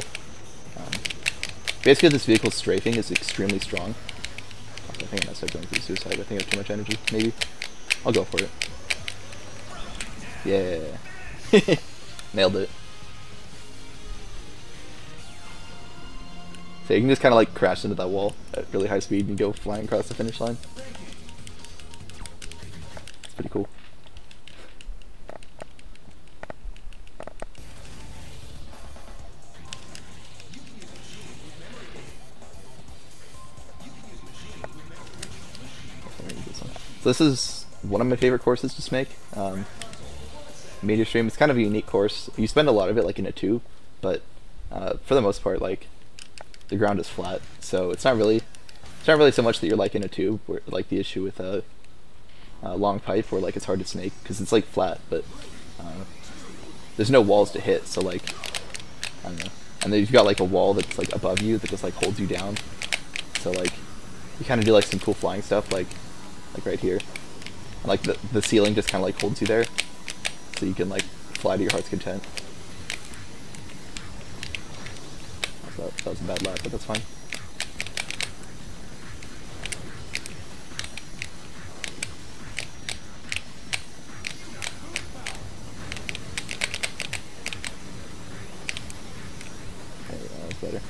Basically, this vehicle's strafing is extremely strong. I think I messed up going for the suicide. I think I have too much energy. Maybe I'll go for it. Yeah, nailed it. So you can just kind of like crash into that wall at really high speed and go flying across the finish line. It's pretty cool. So this is one of my favorite courses to make. Meteor Stream. It's kind of a unique course. You spend a lot of it like in a tube, but for the most part, like the ground is flat, so it's not really so much that you're like in a tube, where like the issue with a long pipe, where like it's hard to snake because it's like flat, but there's no walls to hit, so like I don't know. And then you've got like a wall that's like above you that just like holds you down, so like you kind of do like some cool flying stuff, like right here, and like the ceiling just kind of like holds you there, so you can like fly to your heart's content. That was a bad lap, but that's fine. There we go, that was better.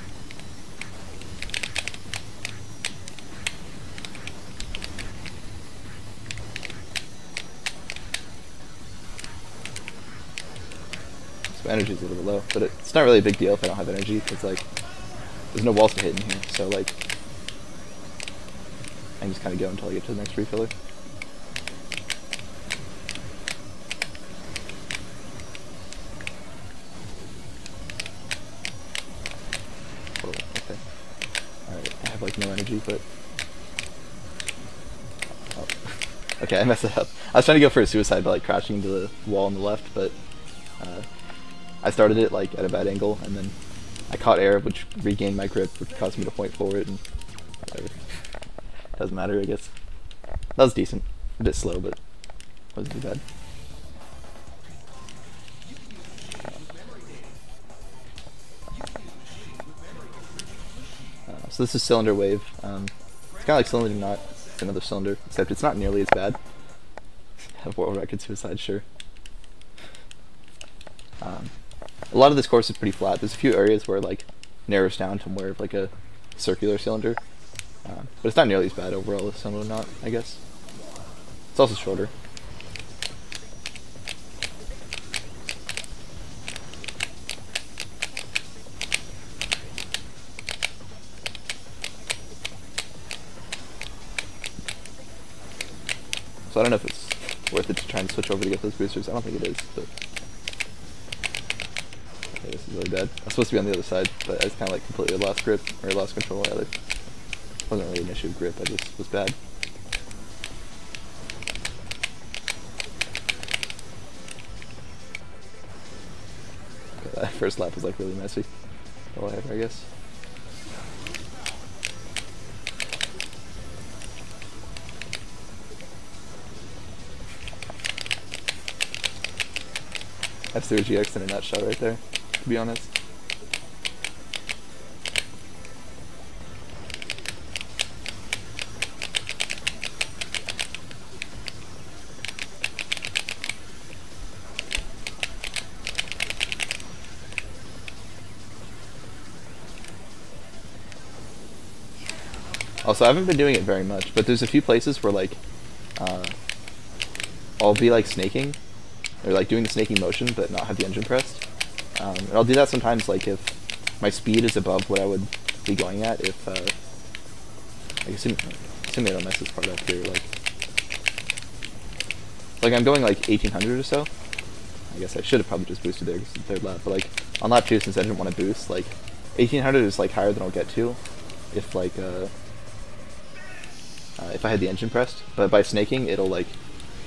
So energy's a little bit low, but it's not really a big deal if I don't have energy, because like there's no walls to hit in here, so like I can just kind of go until I get to the next refiller. Oh, okay. Alright, I have like no energy, but oh. Okay, I messed it up. I was trying to go for a suicide by like crashing into the wall on the left, but I started it like at a bad angle, and then I caught air, which regained my grip, which caused me to point forward, and whatever. Doesn't matter, I guess. That was decent. A bit slow, but wasn't too bad. So this is Cylinder Wave. It's kind of like Cylinder Knot. It's another cylinder, except it's not nearly as bad. Have world record suicide, sure. A lot of this course is pretty flat. There's a few areas where it like narrows down to more of like a circular cylinder, but it's not nearly as bad overall as Cylinder Knot, I guess. It's also shorter. So I don't know if it's worth it to try and switch over to get those boosters. I don't think it is, but okay, this is really bad. I was supposed to be on the other side, but I just kind of like completely lost grip, or lost control rather. It wasn't really an issue of grip, I just was bad. That first lap was like really messy. Or whatever, I guess. That's their GX in a nutshell right there, to be honest. Also, I haven't been doing it very much, but there's a few places where like I'll be like snaking, or like doing the snaking motion, but not have the engine pressed. And I'll do that sometimes, like if my speed is above what I would be going at. If I assume they don't mess this part up here, like I'm going like 1800 or so. I guess I should have probably just boosted there because it's the third lap, but like on lap 2, since I didn't want to boost, like 1800 is like higher than I'll get to if like if I had the engine pressed. But by snaking, it'll like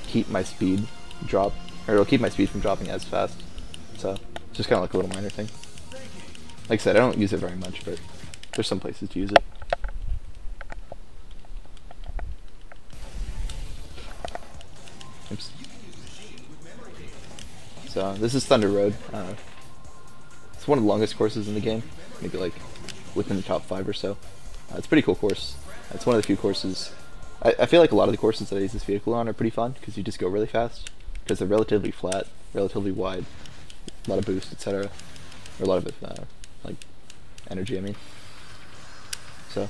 keep my speed drop, or it'll keep my speed from dropping as fast. So it's just kind of like a little minor thing. Like I said, I don't use it very much, but there's some places to use it. Oops. So this is Thunder Road. It's one of the longest courses in the game, maybe like within the top 5 or so. It's a pretty cool course. It's one of the few courses. I feel like a lot of the courses that I use this vehicle on are pretty fun because you just go really fast, because they're relatively flat, relatively wide, a lot of boost, etc. Or a lot of like energy, I mean. So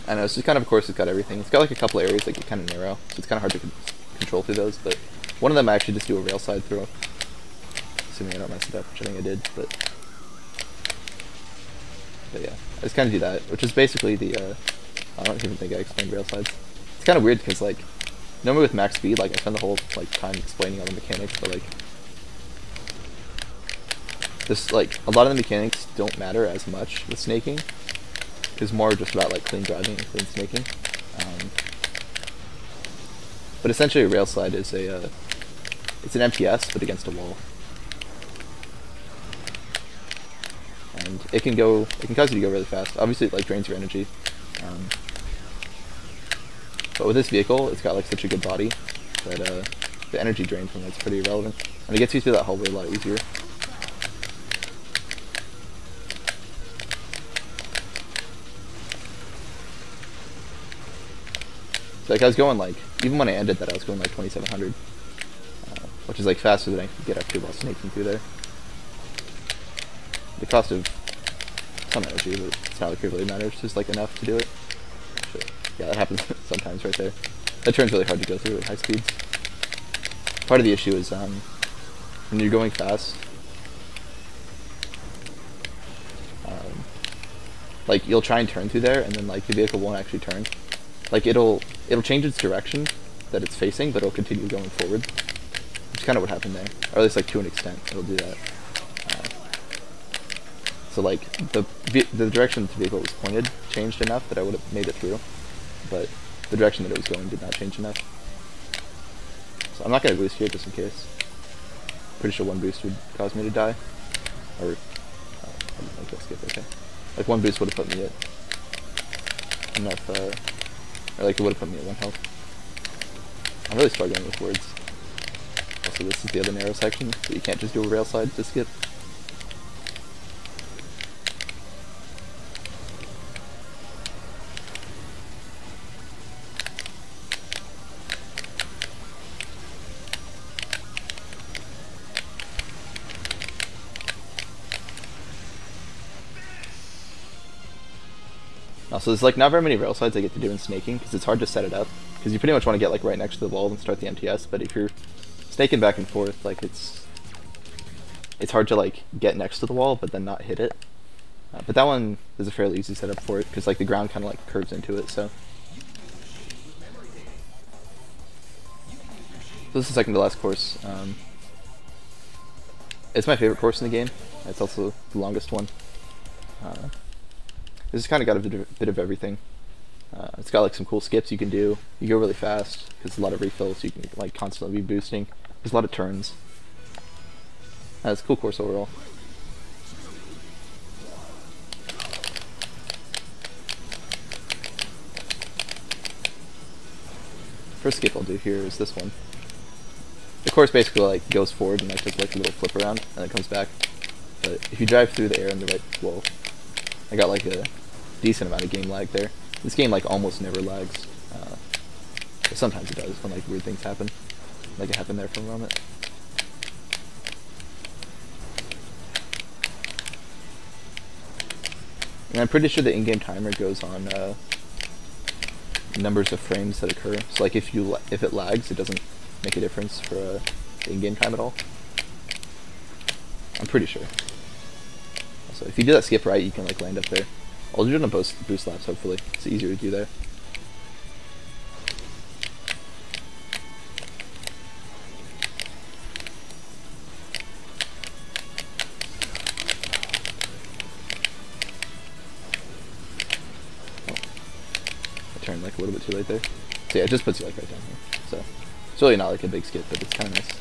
I don't know, it's just kind of a course that's got everything. It's got like a couple areas that get kind of narrow, so it's kind of hard to control through those, but one of them I actually just do a rail side through, assuming I don't mess it up, which I think I did, but yeah, I just kind of do that, which is basically the, I don't even think I explained rail sides. It's kind of weird because like, normally with max speed, like I spend the whole like time explaining all the mechanics, but like, this like, a lot of the mechanics don't matter as much with snaking. It's more just about like clean driving and clean snaking. But essentially a rail slide is a, it's an MTS, but against a wall. And it can cause you to go really fast. Obviously it like drains your energy. But with this vehicle, it's got like such a good body that the energy drain from it's pretty irrelevant. And it gets you through that hallway a lot easier. So like I was going like, even when I ended that I was going like 2700, which is like faster than I could get up to while snaking through there. The cost of some energy, but it's not like it really matters, it's just like enough to do it. Sure. Yeah, that happens sometimes right there. That turn's really hard to go through at high speeds. Part of the issue is when you're going fast, like you'll try and turn through there and then like the vehicle won't actually turn. Like it'll change its direction that it's facing, but it'll continue going forward. Which is kind of what happened there, or at least like to an extent it'll do that. So like the direction that the vehicle was pointed changed enough that I would have made it through, but the direction that it was going did not change enough. So I'm not going to boost here just in case. Pretty sure one boost would cause me to die, or I'll skip. Okay, like one boost would have put me at enough, or like it would have put me at 1 health. I'm really struggling with words. Also, this is the other narrow section, so you can't just do a rail side to skip. So there's like not very many rail sides I get to do in snaking because it's hard to set it up, because you pretty much want to get like right next to the wall and start the MTS, but if you're snaking back and forth, like it's hard to like get next to the wall but then not hit it. But that one is a fairly easy setup for it because like the ground kind of like curves into it. So this is the second to last course. It's my favorite course in the game. It's also the longest one. This has kind of got a bit of everything. It's got like some cool skips you can do. You go really fast because a lot of refills, so you can like constantly be boosting. There's a lot of turns. It's a cool course overall. First skip I'll do here is this one. The course basically like goes forward and like does like a little flip around and then comes back. But if you drive through the air in the right, well, I got like a decent amount of game lag there. This game like almost never lags, but sometimes it does when like weird things happen, like it happened there for a moment. And I'm pretty sure the in-game timer goes on numbers of frames that occur. So like if it lags, it doesn't make a difference for the in-game time at all. I'm pretty sure. So if you do that skip right, you can like land up there. I'll do it on boost laps, hopefully. It's easier to do there. Turned like a little bit too late there. So yeah, it just puts you like right down here. So it's really not like a big skip, but it's kind of nice.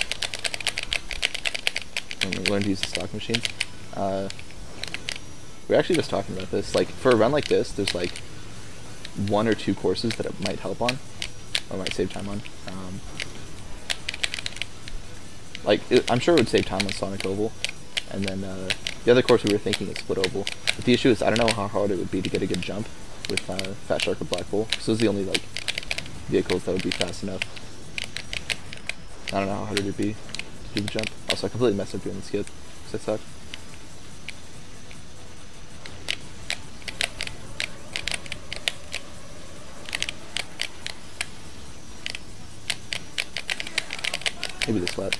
When we learn to use the stock machine. We were actually just talking about this. Like for a run like this, there's like 1 or 2 courses that it might help on, or might save time on. I'm sure it would save time on Sonic Oval, and then the other course we were thinking is Split Oval. But the issue is I don't know how hard it would be to get a good jump with Fat Shark or Black Bull, because those are the only like vehicles that would be fast enough. I don't know how hard it would be to do the jump. Also, I completely messed up doing the skip, because I suck. Maybe this lap.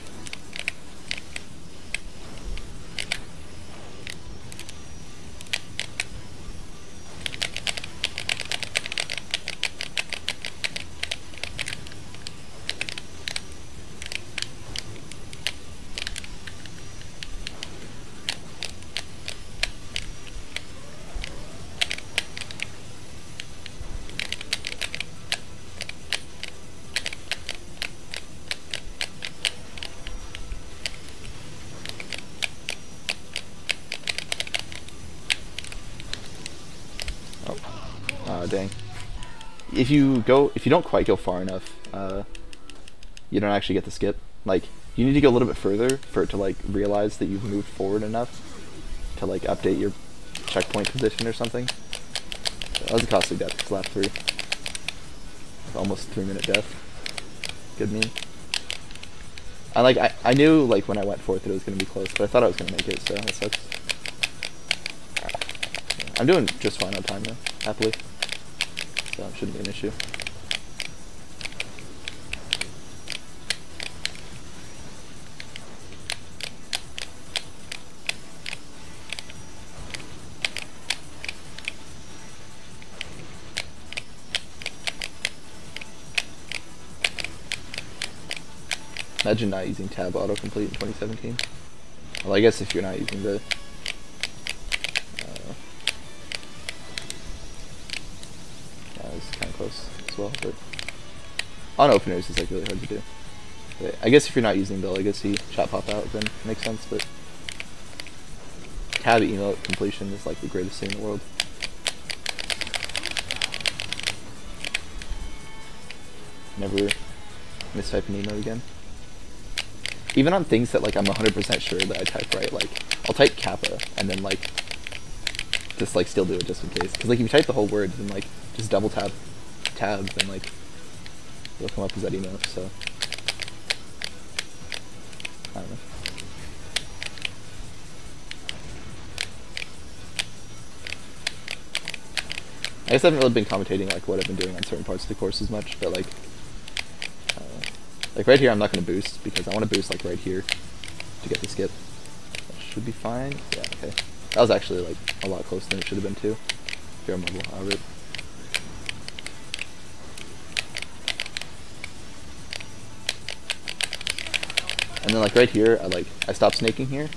Dang. If you don't quite go far enough, you don't actually get the skip. Like, you need to go a little bit further for it to like realize that you've moved forward enough to like update your checkpoint position or something. That was a costly death. It's lap 3. Almost 3-minute death. Good meme. I knew like when I went fourth that it was gonna be close, but I thought I was gonna make it, so that sucks. I'm doing just fine on time though, happily. So it shouldn't be an issue. Imagine not using tab autocomplete in 2017. Well, I guess if you're not using the kind of close as well, but on openers it's like really hard to do. But I guess if you're not using the legacy shot pop out, then it makes sense. But tab emote completion is like the greatest thing in the world. Never mistype an emote again. Even on things that like I'm 100% sure that I type right, like I'll type kappa and then like just like still do it just in case. Because like if you type the whole word and like just double tap tab, then like it'll come up as that emote. So I don't know. I guess I haven't really been commentating like what I've been doing on certain parts of the course as much, but like right here I'm not going to boost because I want to boost like right here to get the skip. That should be fine. Yeah, okay. That was actually like a lot closer than it should have been too. If you're mobile, ARAT. And then like right here, I stop snaking here.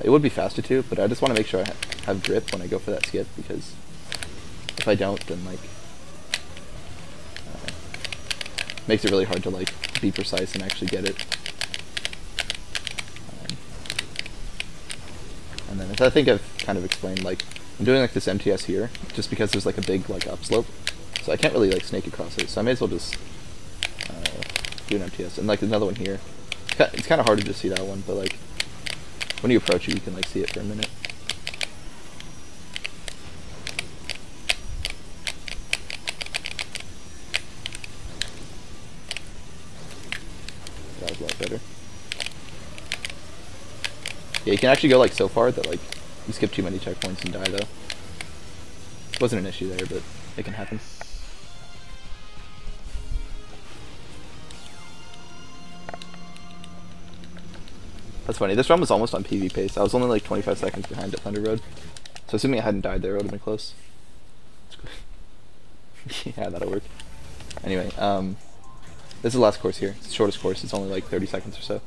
It would be faster too, but I just want to make sure I have grip when I go for that skip, because if I don't, then like makes it really hard to like be precise and actually get it. And then, as I think I've kind of explained, like, I'm doing like this MTS here, just because there's like a big like upslope, so I can't really like snake across it, so I may as well just do an MTS. And like another one here, it's kind of hard to just see that one, but like, when you approach it, you can like see it for a minute. That was a lot better. Yeah, you can actually go like so far that like you skip too many checkpoints and die though. Wasn't an issue there, but it can happen. That's funny. This run was almost on PV pace. I was only like 25 seconds behind at Thunder Road. So assuming I hadn't died there, it would have been close. Yeah, that'll work. Anyway, this is the last course here. It's the shortest course. It's only like 30 seconds or so.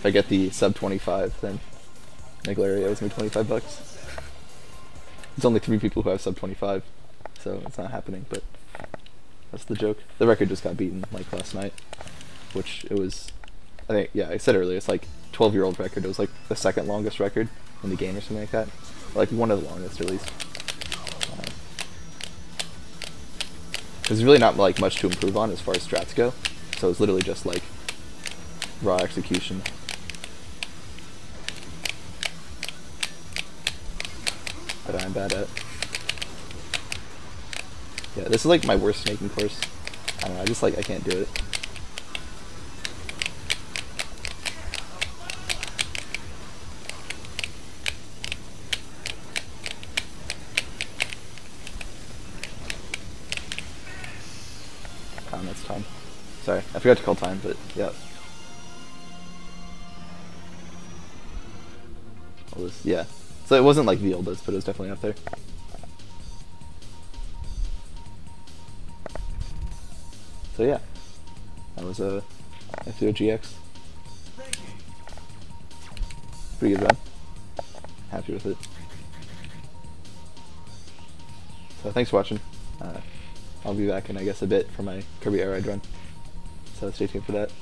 If I get the sub 25, then Niglaria owes me $25. There's only 3 people who have sub 25, so it's not happening, but that's the joke. The record just got beaten like last night, which it was, I think, yeah, I said earlier, it's like 12-year-old record. It was like the 2nd longest record in the game or something like that. Or like one of the longest, at least. There's really not like much to improve on as far as strats go, so it's literally just like raw execution. That I'm bad at. Yeah, this is like my worst snaking course. I don't know, I can't do it. That's time. Sorry, I forgot to call time, but yeah. All this, yeah. So it wasn't like the oldest, but it was definitely up there. So yeah, that was a F0GX. Pretty good run. Happy with it. So thanks for watching. I'll be back in, I guess, a bit for my Kirby ARAT run. So stay tuned for that.